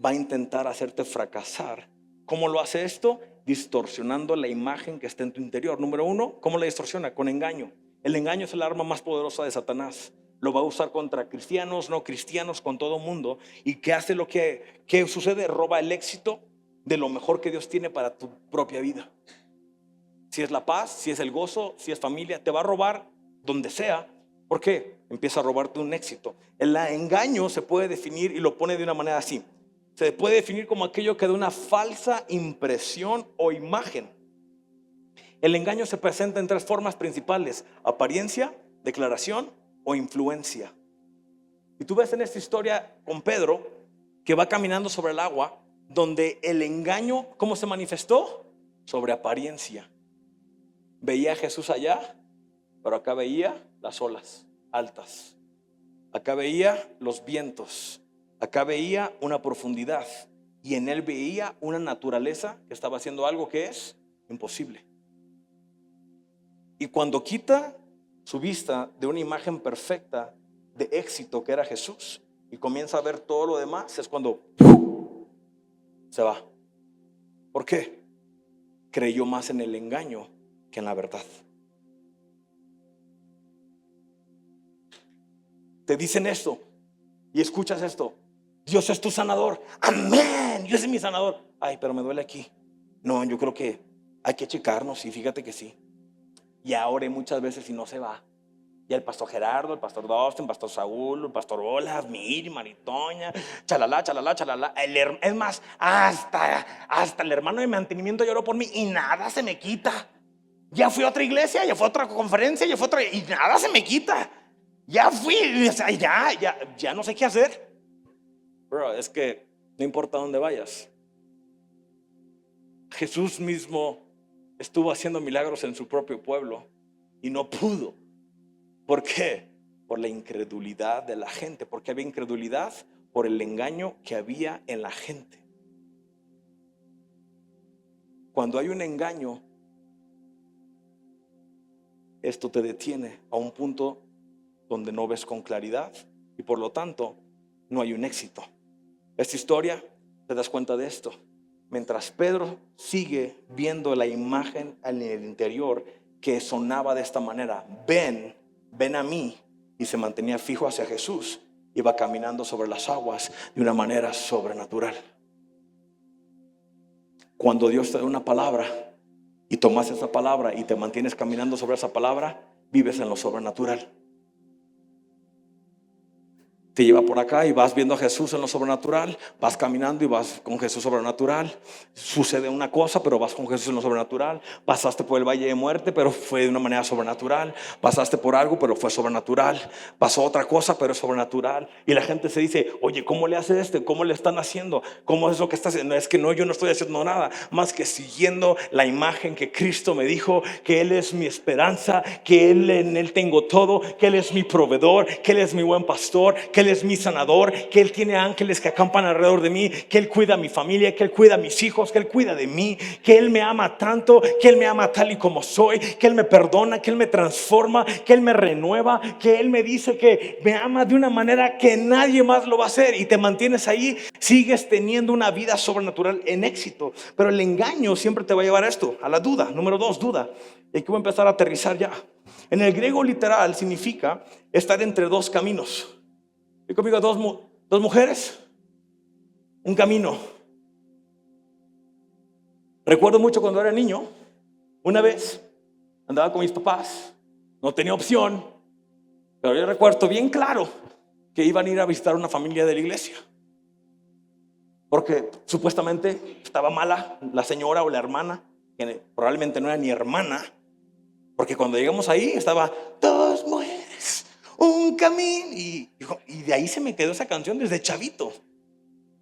Speaker 1: va a intentar hacerte fracasar. ¿Cómo lo hace esto? Distorsionando la imagen que está en tu interior. Número uno, ¿cómo la distorsiona? Con engaño. El engaño es el arma más poderosa de Satanás. Lo va a usar contra cristianos, no cristianos, con todo mundo. ¿Y qué hace? ¿Qué sucede? Roba el éxito de lo mejor que Dios tiene para tu propia vida. Si es la paz, si es el gozo, si es familia, te va a robar donde sea. ¿Por qué? Empieza a robarte un éxito. El engaño se puede definir, y lo pone de una manera así. Se puede definir como aquello que da una falsa impresión o imagen. El engaño se presenta en tres formas principales: apariencia, declaración o influencia. Y tú ves en esta historia con Pedro, que va caminando sobre el agua, donde el engaño, ¿cómo se manifestó? Sobre apariencia. Veía a Jesús allá, pero acá veía las olas altas. Acá veía los vientos. Acá veía una profundidad. Y en él veía una naturaleza que estaba haciendo algo que es imposible. Y cuando quita su vista de una imagen perfecta de éxito que era Jesús y comienza a ver todo lo demás, es cuando se va. ¿Por qué? Creyó más en el engaño que en la verdad. Te dicen esto y escuchas esto: Dios es tu sanador. Amén, Dios es mi sanador. Ay, pero me duele aquí. No, yo creo que hay que checarnos. Y fíjate que sí. Y ahora muchas veces, y no se va. Y el pastor Gerardo, el pastor Dustin, el pastor Saúl, el pastor Olas, Miri, Maritoña, chalala, chalala, chalala. Es más, hasta el hermano de mantenimiento lloró por mí y nada se me quita. Ya fui a otra iglesia, ya fui a otra conferencia, ya fui a otra, y nada se me quita. Ya fui, o sea, ya no sé qué hacer. Bro, es que no importa dónde vayas. Jesús mismo estuvo haciendo milagros en su propio pueblo y no pudo. ¿Por qué? Por la incredulidad de la gente. ¿Por qué había incredulidad? Por el engaño que había en la gente. Cuando hay un engaño, esto te detiene a un punto donde no ves con claridad y por lo tanto no hay un éxito. Esta historia, te das cuenta de esto. mientras Pedro sigue viendo la imagen en el interior que sonaba de esta manera: ven a mí, y se mantenía fijo hacia Jesús, iba caminando sobre las aguas de una manera sobrenatural. Cuando Dios te da una palabra y tomas esa palabra y te mantienes caminando sobre esa palabra, vives en lo sobrenatural. Te lleva por acá y vas viendo a Jesús en lo sobrenatural, vas caminando y vas con Jesús sobrenatural. Sucede una cosa, pero vas con Jesús en lo sobrenatural. Pasaste por el valle de muerte, pero fue de una manera sobrenatural. Pasaste por algo, pero fue sobrenatural. Pasó otra cosa, pero es sobrenatural. Y la gente se dice: oye, ¿cómo le hace este? ¿Cómo le están haciendo? ¿Cómo es lo que está haciendo? Es que no, yo no estoy haciendo nada más que siguiendo la imagen que Cristo me dijo, que Él es mi esperanza, que en Él tengo todo, que Él es mi proveedor, que Él es mi buen pastor, que Él es mi sanador, que Él tiene ángeles que acampan alrededor de mí, que Él cuida a mi familia, que Él cuida a mis hijos, que Él cuida de mí, que Él me ama tanto, que Él me ama tal y como soy, que Él me perdona, que Él me transforma, que Él me renueva, que Él me dice que me ama de una manera que nadie más lo va a hacer, y te mantienes ahí, sigues teniendo una vida sobrenatural en éxito. Pero el engaño siempre te va a llevar a esto, a la duda. Número 2, duda. Y aquí voy a empezar a aterrizar ya. En el griego literal significa estar entre dos caminos. Y conmigo, dos mujeres, un camino. Recuerdo mucho cuando era niño, una vez andaba con mis papás, no tenía opción, pero yo recuerdo bien claro que iban a ir a visitar una familia de la iglesia, porque supuestamente estaba mala la señora o la hermana, que probablemente no era ni hermana, porque cuando llegamos ahí estaba: dos mujeres, un camino. Y de ahí se me quedó esa canción desde chavito,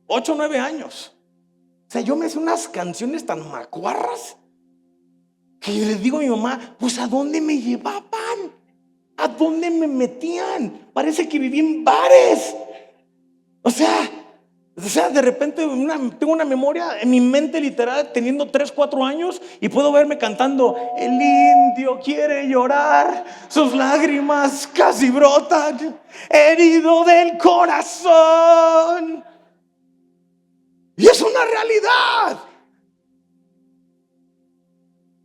Speaker 1: 8 o 9 años. O sea, yo me hice unas canciones tan macuarras que le digo a mi mamá: pues ¿a dónde me llevaban? ¿A dónde me metían? Parece que viví en bares. O sea, de repente tengo una memoria en mi mente literal teniendo 3, 4 años, y puedo verme cantando: el indio quiere llorar, sus lágrimas casi brotan, herido del corazón. Y es una realidad.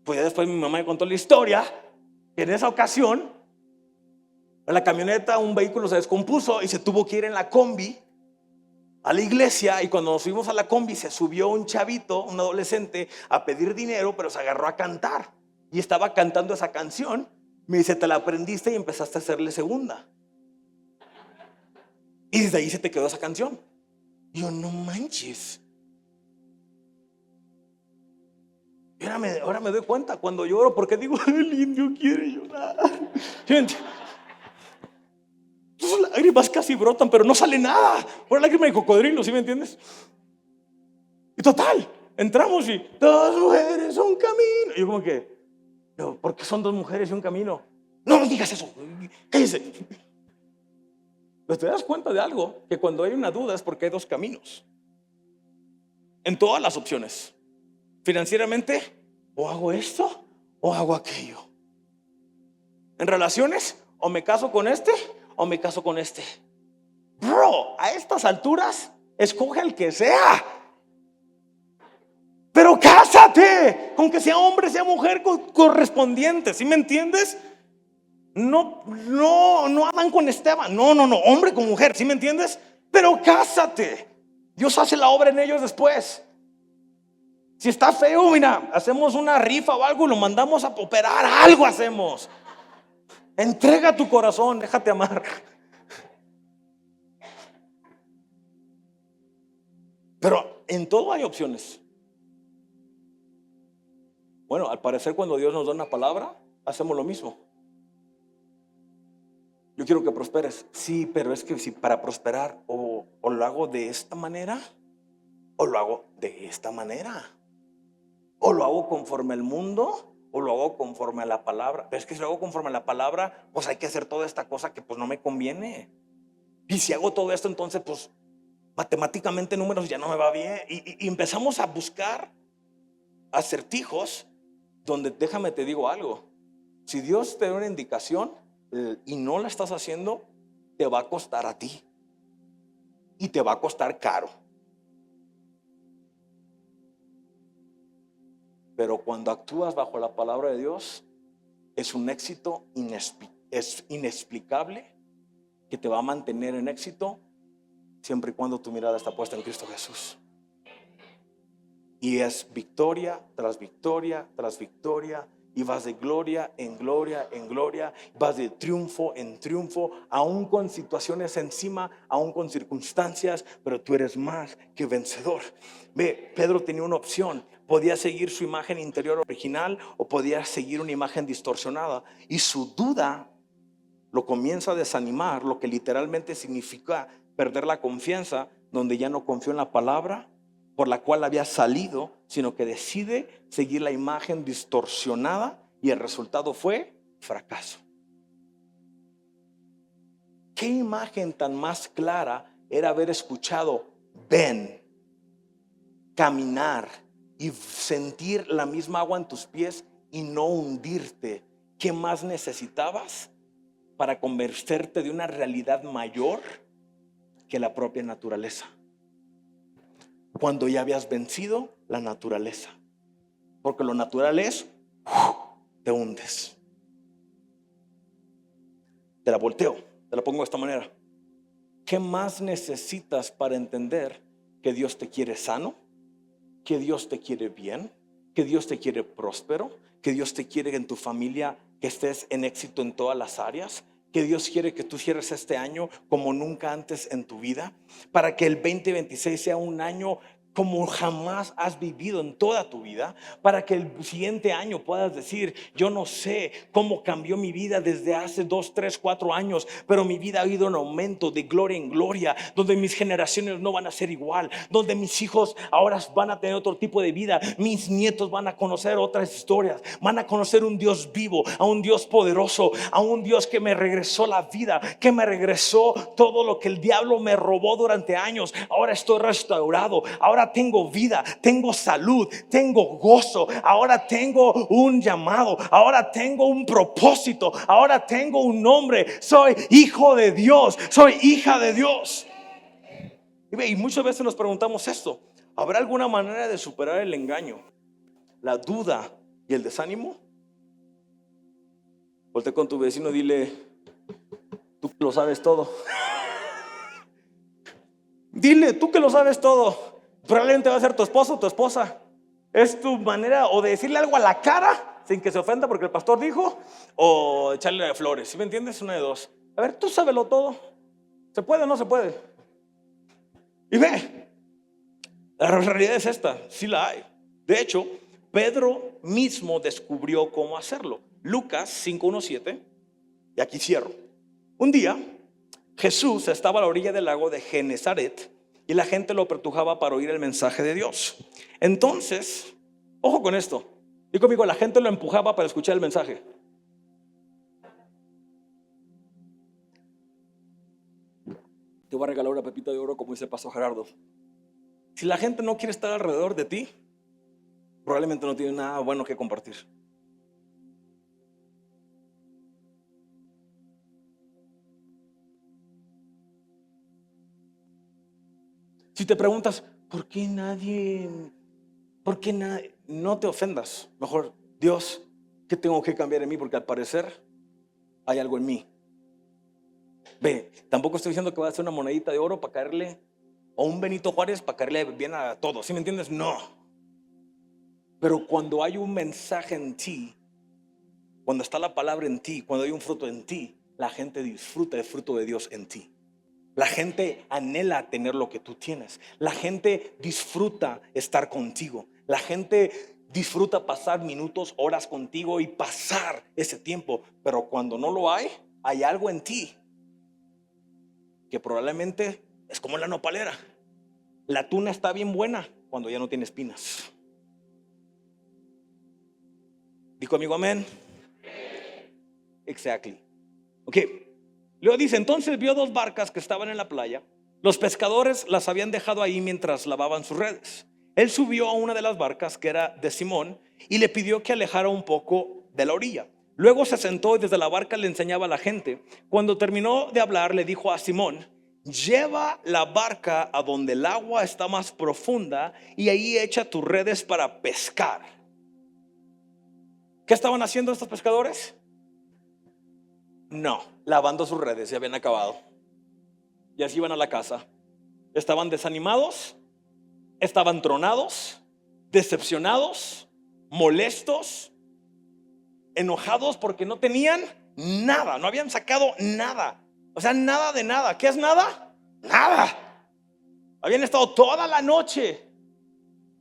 Speaker 1: Pues ya después mi mamá me contó la historia, que en esa ocasión en la camioneta un vehículo se descompuso y se tuvo que ir en la combi a la iglesia. Y cuando nos subimos a la combi, se subió un chavito, un adolescente, a pedir dinero, pero se agarró a cantar y estaba cantando esa canción. Me dice: te la aprendiste y empezaste a hacerle segunda, y desde ahí se te quedó esa canción. Y yo: no manches. Y ahora me doy cuenta cuando lloro, porque digo: el indio quiere llorar. Gente, tus lágrimas casi brotan, pero no sale nada. Por lágrima de cocodrilo, ¿sí me entiendes? Y total, entramos y dos mujeres, un camino. Y yo como que: ¿por qué son dos mujeres y un camino? No digas eso, cállese. Pero te das cuenta de algo, que cuando hay una duda es porque hay dos caminos. En todas las opciones. Financieramente, o hago esto o hago aquello. En relaciones, o me caso con este o me caso con este. Bro, a estas alturas, escoge el que sea, pero cásate, con que sea hombre, sea mujer correspondiente. ¿Sí me entiendes? No Adán con Esteban. No, hombre con mujer. ¿Sí me entiendes? Pero cásate. Dios hace la obra en ellos después. Si está feo, mira, hacemos una rifa o algo y lo mandamos a operar. Algo hacemos. Entrega tu corazón, déjate amar. Pero en todo hay opciones. Bueno, al parecer cuando Dios nos da una palabra, hacemos lo mismo. Yo quiero que prosperes. Sí, pero es que si para prosperar o lo hago de esta manera o lo hago de esta manera, o lo hago conforme al mundo o lo hago conforme a la palabra. Pero es que si lo hago conforme a la palabra, pues hay que hacer toda esta cosa que pues no me conviene. Y si hago todo esto, entonces pues matemáticamente números ya no me va bien. Y empezamos a buscar acertijos donde, déjame te digo algo, si Dios te da una indicación y no la estás haciendo, te va a costar a ti y te va a costar caro. Pero cuando actúas bajo la palabra de Dios, es un éxito es inexplicable, que te va a mantener en éxito siempre y cuando tu mirada está puesta en Cristo Jesús. Y es victoria tras victoria tras victoria. Y vas de gloria en gloria en gloria. Vas de triunfo en triunfo, aún con situaciones encima, aún con circunstancias, pero tú eres más que vencedor. Ve, Pedro tenía una opción. Podía seguir su imagen interior original o podía seguir una imagen distorsionada. Y su duda lo comienza a desanimar, lo que literalmente significa perder la confianza, donde ya no confió en la palabra por la cual había salido, sino que decide seguir la imagen distorsionada y el resultado fue fracaso. ¿Qué imagen tan más clara era haber escuchado ven, caminar y sentir la misma agua en tus pies y no hundirte? ¿Qué más necesitabas para convencerte de una realidad mayor que la propia naturaleza? Cuando ya habías vencido la naturaleza, porque lo natural es te hundes. Te la volteo, te la pongo de esta manera. ¿Qué más necesitas para entender que Dios te quiere sano, que Dios te quiere bien, que Dios te quiere próspero, que Dios te quiere en tu familia, que estés en éxito en todas las áreas, que Dios quiere que tú cierres este año como nunca antes en tu vida, para que el 2026 sea un año como jamás has vivido en toda tu vida, para que el siguiente año puedas decir: yo no sé cómo cambió mi vida desde hace 2, 3, 4 años, pero mi vida ha ido en aumento de gloria en gloria, donde mis generaciones no van a ser igual, donde mis hijos ahora van a tener otro tipo de vida, mis nietos van a conocer otras historias, van a conocer un Dios vivo, a un Dios poderoso, a un Dios que me regresó la vida, que me regresó todo lo que el diablo me robó durante años. Ahora estoy restaurado, ahora tengo vida, tengo salud, tengo gozo, ahora tengo un llamado, ahora tengo un propósito, ahora tengo un nombre. Soy hijo de Dios, soy hija de Dios. Y muchas veces nos preguntamos esto: ¿habrá alguna manera de superar el engaño, la duda y el desánimo? Voltea con tu vecino, dile: tú que lo sabes todo. Dile: tú que lo sabes todo. Probablemente va a ser tu esposo o tu esposa. Es tu manera o de decirle algo a la cara sin que se ofenda porque el pastor dijo, o echarle flores. ¿Sí me entiendes? Una de dos. A ver, tú sábelo todo. ¿Se puede o no se puede? Y ve, la realidad es esta: sí la hay. De hecho, Pedro mismo descubrió cómo hacerlo. Lucas 5:17. Y aquí cierro. Un día Jesús estaba a la orilla del lago de Genesaret y la gente lo apretujaba para oír el mensaje de Dios. Entonces, ojo con esto, y conmigo, la gente lo empujaba para escuchar el mensaje. Te voy a regalar una pepita de oro, como dice el pastor Gerardo. Si la gente no quiere estar alrededor de ti, probablemente no tiene nada bueno que compartir. Si te preguntas, ¿por qué nadie? No te ofendas. Mejor: Dios, ¿qué tengo que cambiar en mí? Porque al parecer hay algo en mí. Ve, tampoco estoy diciendo que va a ser una monedita de oro para caerle, o un Benito Juárez para caerle bien a todos. ¿Sí me entiendes? No. Pero cuando hay un mensaje en ti, cuando está la palabra en ti, cuando hay un fruto en ti, la gente disfruta el fruto de Dios en ti. La gente anhela tener lo que tú tienes. La gente disfruta estar contigo. La gente disfruta pasar minutos, horas contigo y pasar ese tiempo. Pero cuando no lo hay algo en ti que probablemente es como la nopalera. La tuna está bien buena cuando ya no tiene espinas. Dijo amigo, amén. Exactly. Ok. Luego dice: entonces vio 2 barcas que estaban en la playa. Los pescadores las habían dejado ahí mientras lavaban sus redes. Él subió a una de las barcas, que era de Simón, y le pidió que alejara un poco de la orilla. Luego se sentó y desde la barca le enseñaba a la gente. Cuando terminó de hablar, le dijo a Simón: lleva la barca a donde el agua está más profunda y ahí echa tus redes para pescar. ¿Qué estaban haciendo estos pescadores? No, lavando sus redes, ya habían acabado. Y así iban a la casa. Estaban desanimados, estaban tronados, decepcionados, molestos, enojados porque no tenían nada, no habían sacado nada. O sea, nada de nada. ¿Qué es nada? Nada. Habían estado toda la noche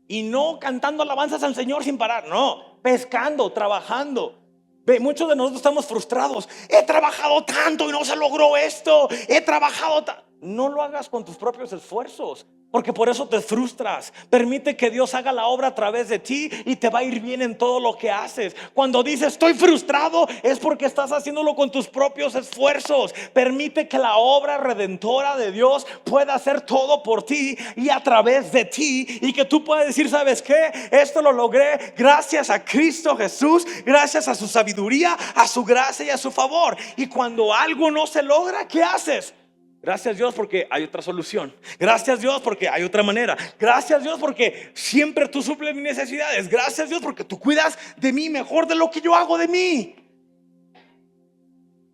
Speaker 1: y no cantando alabanzas al Señor sin parar, no, pescando, trabajando. Ve, muchos de nosotros estamos frustrados. He trabajado tanto y no se logró esto. He trabajado no lo hagas con tus propios esfuerzos, porque por eso te frustras. Permite que Dios haga la obra a través de ti y te va a ir bien en todo lo que haces. Cuando dices estoy frustrado, es porque estás haciéndolo con tus propios esfuerzos. Permite que la obra redentora de Dios pueda hacer todo por ti y a través de ti, y que tú puedas decir, ¿sabes qué? Esto lo logré gracias a Cristo Jesús, gracias a su sabiduría, a su gracia y a su favor. Y cuando algo no se logra, ¿qué haces? Gracias Dios porque hay otra solución. Gracias Dios porque hay otra manera. Gracias Dios porque siempre tú suples mis necesidades. Gracias Dios porque tú cuidas de mí mejor de lo que yo hago de mí.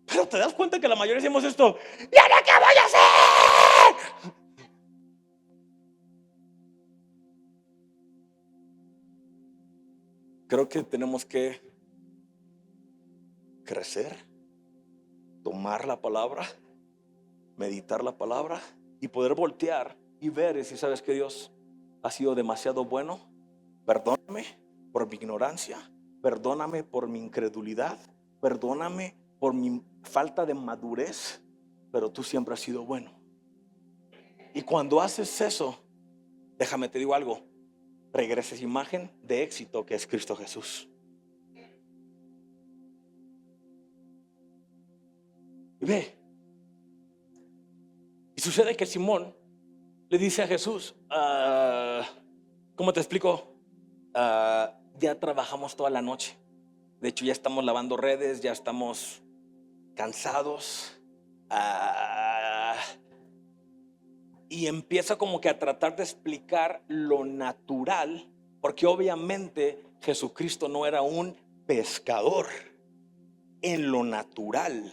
Speaker 1: Pero te das cuenta que la mayoría decimos esto: ¿y ahora qué voy a hacer? Creo que tenemos que crecer, tomar la palabra, meditar la palabra y poder voltear y ver y decir, ¿sabes qué? Dios ha sido demasiado bueno. Perdóname por mi ignorancia, perdóname por mi incredulidad, perdóname por mi falta de madurez, pero tú siempre has sido bueno. Y cuando haces eso, déjame te digo algo, regreses imagen de éxito que es Cristo Jesús. Y ve, y sucede que Simón le dice a Jesús, ¿cómo te explico? Ya trabajamos toda la noche. De hecho, ya estamos lavando redes, ya estamos cansados. Y empieza como que a tratar de explicar lo natural, porque obviamente Jesucristo no era un pescador en lo natural.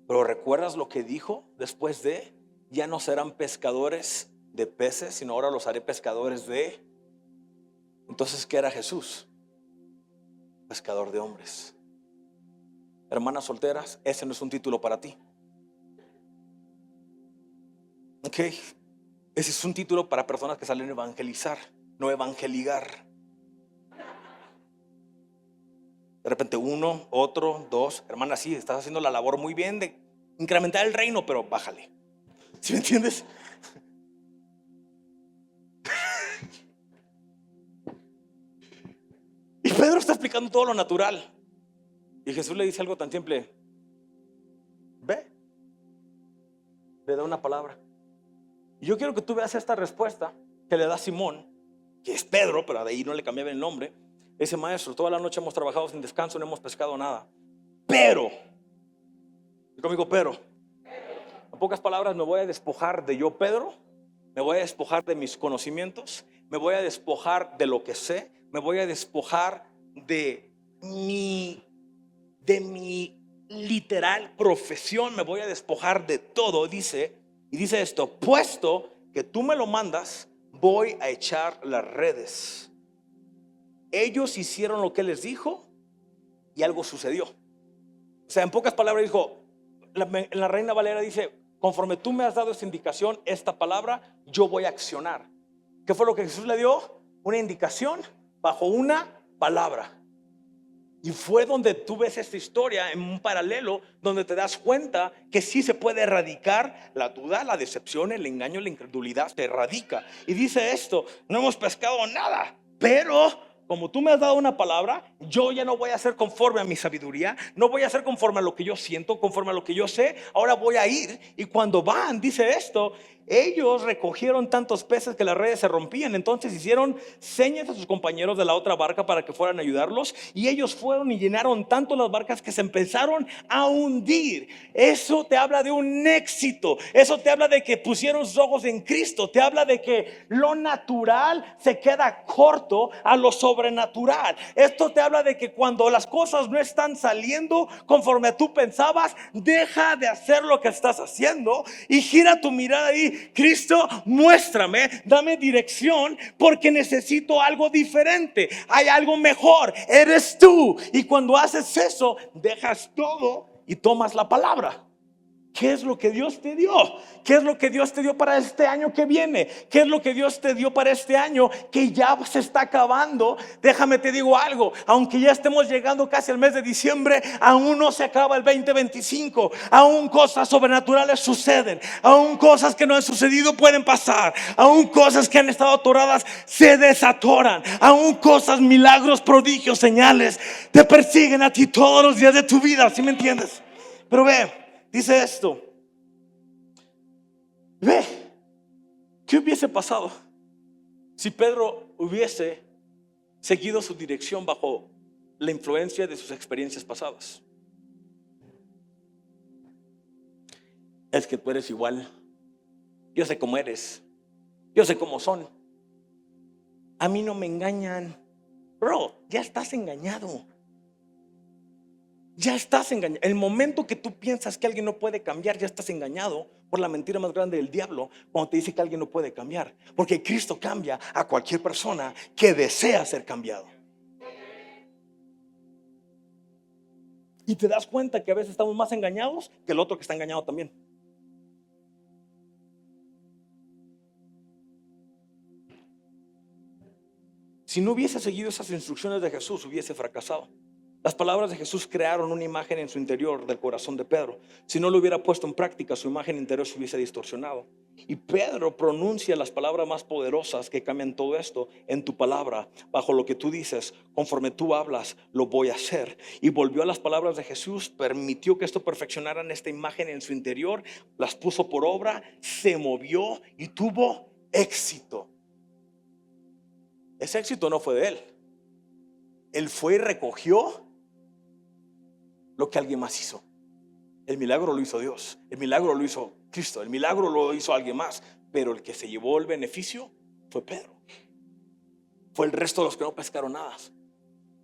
Speaker 1: Pero ¿recuerdas lo que dijo después de? Ya no serán pescadores de peces, sino ahora los haré pescadores de... Entonces, ¿qué era Jesús? Pescador de hombres. Hermanas solteras, ese no es un título para ti. Ok, ese es un título para personas que salen a evangelizar, no evangeligar. De repente uno, otro, dos. Hermana, sí, estás haciendo la labor muy bien de incrementar el reino, pero bájale. ¿Sí me entiendes? Y Pedro está explicando todo lo natural. Y Jesús le dice algo tan simple. Ve, le da una palabra. Y yo quiero que tú veas esta respuesta que le da Simón, que es Pedro, pero de ahí no le cambiaba el nombre. Ese maestro, toda la noche hemos trabajado sin descanso, no hemos pescado nada. Pero, y conmigo, pero, en pocas palabras, me voy a despojar de yo, Pedro. Me voy a despojar de mis conocimientos. Me voy a despojar de lo que sé. Me voy a despojar de mi literal profesión. Me voy a despojar de todo. Dice, y dice esto: puesto que tú me lo mandas, voy a echar las redes. Ellos hicieron lo que les dijo y algo sucedió. O sea, en pocas palabras dijo, en la Reina Valera dice, conforme tú me has dado esta indicación, esta palabra, yo voy a accionar. ¿Qué fue lo que Jesús le dio? Una indicación bajo una palabra. Y fue donde tú ves esta historia en un paralelo, donde te das cuenta que sí se puede erradicar la duda, la decepción, el engaño, la incredulidad. Se erradica. Y dice esto: no hemos pescado nada, pero como tú me has dado una palabra, yo ya no voy a hacer conforme a mi sabiduría, no voy a hacer conforme a lo que yo siento, conforme a lo que yo sé. Ahora voy a ir. Y cuando van, dice esto, ellos recogieron tantos peces que las redes se rompían. Entonces hicieron señas a sus compañeros de la otra barca para que fueran a ayudarlos, y ellos fueron y llenaron tanto las barcas que se empezaron a hundir. Eso te habla de un éxito. Eso te habla de que pusieron sus ojos en Cristo. Te habla de que lo natural se queda corto a lo sobrenatural. Esto te habla de que cuando las cosas no están saliendo conforme tú pensabas, deja de hacer lo que estás haciendo y gira tu mirada ahí. Cristo, muéstrame, dame dirección, porque necesito algo diferente. Hay algo mejor, eres tú. Y cuando haces eso, dejas todo y tomas la palabra. ¿Qué es lo que Dios te dio? ¿Qué es lo que Dios te dio para este año que viene? ¿Qué es lo que Dios te dio para este año que ya se está acabando? Déjame te digo algo, aunque ya estemos llegando casi al mes de diciembre, aún no se acaba el 2025. Aún cosas sobrenaturales suceden. Aún cosas que no han sucedido pueden pasar. Aún cosas que han estado atoradas se desatoran. Aún cosas, milagros, prodigios, señales te persiguen a ti todos los días de tu vida. ¿Sí me entiendes? Pero ve, dice esto. Ve, ¿qué hubiese pasado si Pedro hubiese seguido su dirección bajo la influencia de sus experiencias pasadas? Es que tú eres igual. Yo sé cómo eres. Yo sé cómo son. A mí no me engañan. Bro, ya estás engañado. Ya estás engañado. El momento que tú piensas que alguien no puede cambiar, ya estás engañado por la mentira más grande del diablo, cuando te dice que alguien no puede cambiar. Porque Cristo cambia a cualquier persona que desea ser cambiado. Y te das cuenta que a veces estamos más engañados que el otro que está engañado también. Si no hubiese seguido esas instrucciones de Jesús, hubiese fracasado. Las palabras de Jesús crearon una imagen en su interior del corazón de Pedro. Si no lo hubiera puesto en práctica, su imagen interior se hubiese distorsionado. Y Pedro pronuncia las palabras más poderosas que cambian todo esto en tu palabra. Bajo lo que tú dices, conforme tú hablas, lo voy a hacer. Y volvió a las palabras de Jesús, permitió que esto perfeccionaran esta imagen en su interior, las puso por obra, se movió y tuvo éxito. Ese éxito no fue de él. Él fue y recogió lo que alguien más hizo. El milagro lo hizo Dios. El milagro lo hizo Cristo. El milagro lo hizo alguien más. Pero el que se llevó el beneficio fue Pedro. Fue el resto de los que no pescaron nada.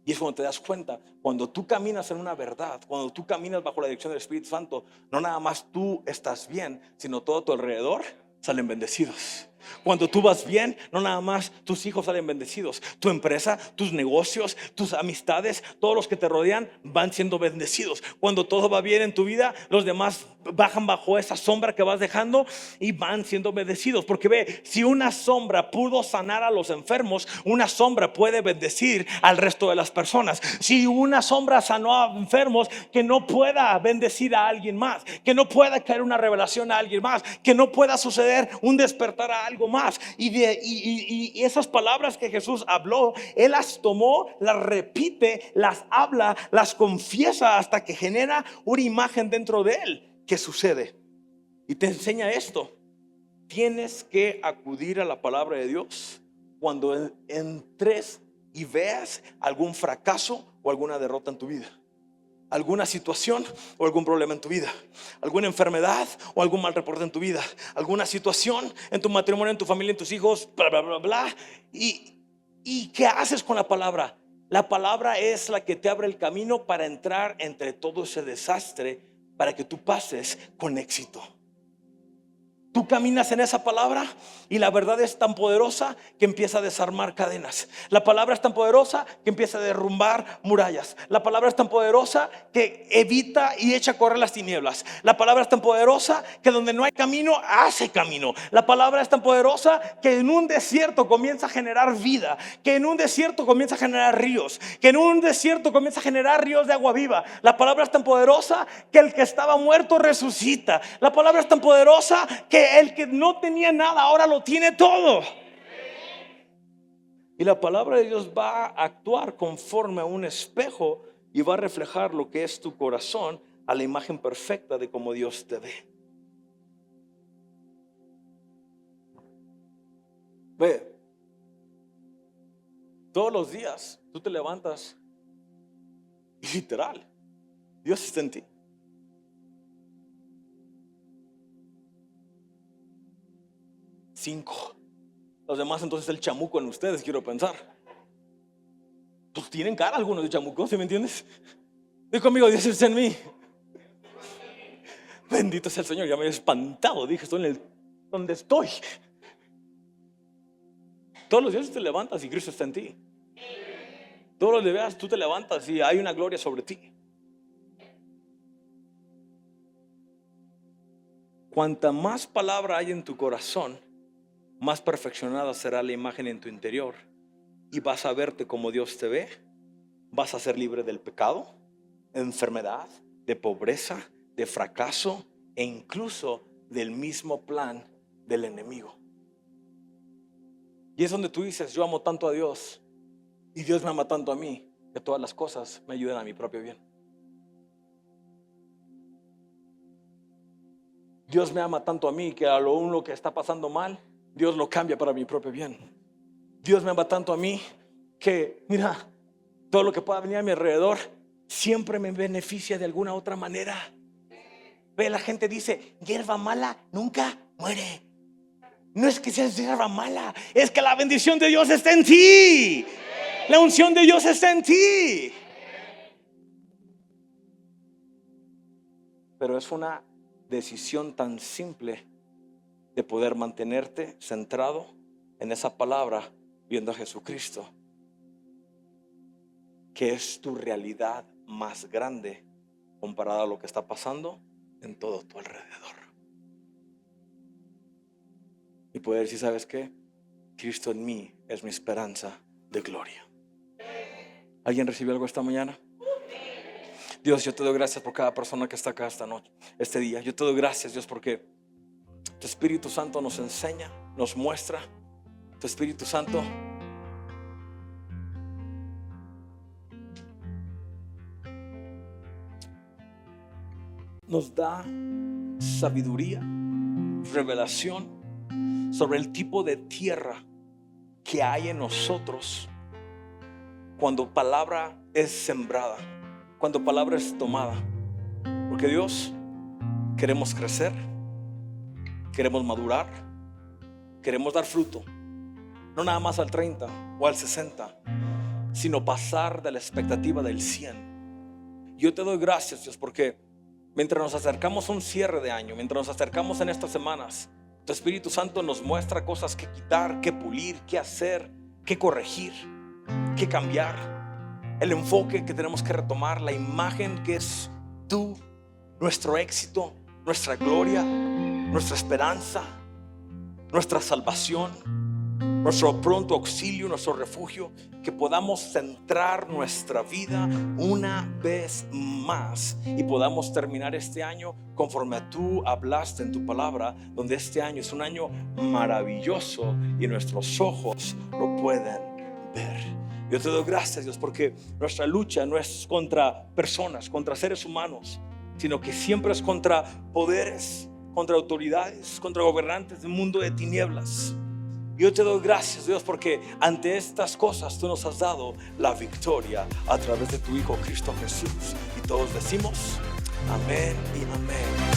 Speaker 1: Y es cuando te das cuenta, cuando tú caminas en una verdad, cuando tú caminas bajo la dirección del Espíritu Santo, no nada más tú estás bien, sino todo a tu alrededor salen bendecidos. Cuando tú vas bien, no nada más tus hijos salen bendecidos, tu empresa, tus negocios, tus amistades, todos los que te rodean van siendo bendecidos. Cuando todo va bien en tu vida, los demás bajan bajo esa sombra que vas dejando y van siendo bendecidos. Porque ve, si una sombra pudo sanar a los enfermos, una sombra puede bendecir al resto de las personas. Si una sombra sanó a enfermos, que no pueda bendecir a alguien más, que no pueda caer una revelación a alguien más, que no pueda suceder un despertar a algo más. Y esas palabras que Jesús habló, Él las tomó, las repite, las habla, las confiesa hasta que genera una imagen dentro de Él. ¿Qué sucede? Y te enseña esto. Tienes que acudir a la palabra de Dios cuando entres y veas algún fracaso o alguna derrota en tu vida, alguna situación o algún problema en tu vida, alguna enfermedad o algún mal reporte en tu vida, alguna situación en tu matrimonio, en tu familia, en tus hijos, bla, bla, bla, bla. ¿Y qué haces con la palabra? La palabra es la que te abre el camino para entrar entre todo ese desastre, para que tú pases con éxito. Tú caminas en esa palabra y la verdad es tan poderosa que empieza a desarmar cadenas. La palabra es tan poderosa que empieza a derrumbar murallas. La palabra es tan poderosa que evita y echa a correr las tinieblas. La palabra es tan poderosa que donde no hay camino, hace camino. La palabra es tan poderosa que en un desierto comienza a generar vida, que en un desierto comienza a generar ríos, que en un desierto comienza a generar ríos de agua viva. La palabra es tan poderosa que el que estaba muerto resucita. La palabra es tan poderosa que el que no tenía nada ahora lo tiene todo. Y la palabra de Dios va a actuar conforme a un espejo y va a reflejar lo que es tu corazón a la imagen perfecta de cómo Dios te ve. Ve, todos los días tú te levantas y literal, Dios está en ti. Cinco. Los demás entonces el chamuco en ustedes, quiero pensar. Pues tienen cara algunos de chamuco, ¿sí me entiendes? Digo conmigo, Dios está en mí. Bendito sea el Señor, ya me he espantado. Dije, estoy en donde estoy. Todos los días te levantas y Cristo está en ti. Todos los días tú te levantas y hay una gloria sobre ti. Cuanta más palabra hay en tu corazón, más perfeccionada será la imagen en tu interior. Y vas a verte como Dios te ve. Vas a ser libre del pecado, de enfermedad, de pobreza, de fracaso e incluso del mismo plan del enemigo. Y es donde tú dices, yo amo tanto a Dios y Dios me ama tanto a mí, que todas las cosas me ayudan a mi propio bien. Dios me ama tanto a mí que a lo uno que está pasando mal, Dios lo cambia para mi propio bien. Dios me ama tanto a mí que, mira, todo lo que pueda venir a mi alrededor siempre me beneficia de alguna otra manera. Ve, la gente dice, hierba mala nunca muere. No es que seas hierba mala, es que la bendición de Dios está en ti. La unción de Dios está en ti. Pero es una decisión tan simple de poder mantenerte centrado en esa palabra, viendo a Jesucristo, que es tu realidad más grande comparada a lo que está pasando en todo tu alrededor. Y poder decir, ¿sabes qué? Cristo en mí es mi esperanza de gloria. ¿Alguien recibió algo esta mañana? Dios, yo te doy gracias por cada persona que está acá esta noche, este día. Yo te doy gracias, Dios, porque tu Espíritu Santo nos enseña, nos muestra. Tu Espíritu Santo nos da sabiduría, revelación sobre el tipo de tierra que hay en nosotros cuando palabra es sembrada, cuando palabra es tomada. Porque Dios, queremos crecer, queremos madurar, queremos dar fruto, no nada más al 30 o al 60, sino pasar de la expectativa del 100. Yo te doy gracias, Dios, porque mientras nos acercamos a un cierre de año, mientras nos acercamos en estas semanas, tu Espíritu Santo nos muestra cosas que quitar, que pulir, que hacer, que corregir, que cambiar. El enfoque que tenemos que retomar, la imagen que es tú, nuestro éxito, nuestra gloria, nuestra esperanza, nuestra salvación, nuestro pronto auxilio, nuestro refugio. Que podamos centrar nuestra vida una vez más y podamos terminar este año conforme tú hablaste en tu palabra, donde este año es un año maravilloso y nuestros ojos lo pueden ver. Yo te doy gracias, Dios, porque nuestra lucha no es contra personas, contra seres humanos, sino que siempre es contra poderes, contra autoridades, contra gobernantes del mundo de tinieblas. Yo te doy gracias, Dios, porque ante estas cosas tú nos has dado la victoria a través de tu Hijo Cristo Jesús. Y todos decimos amén y amén.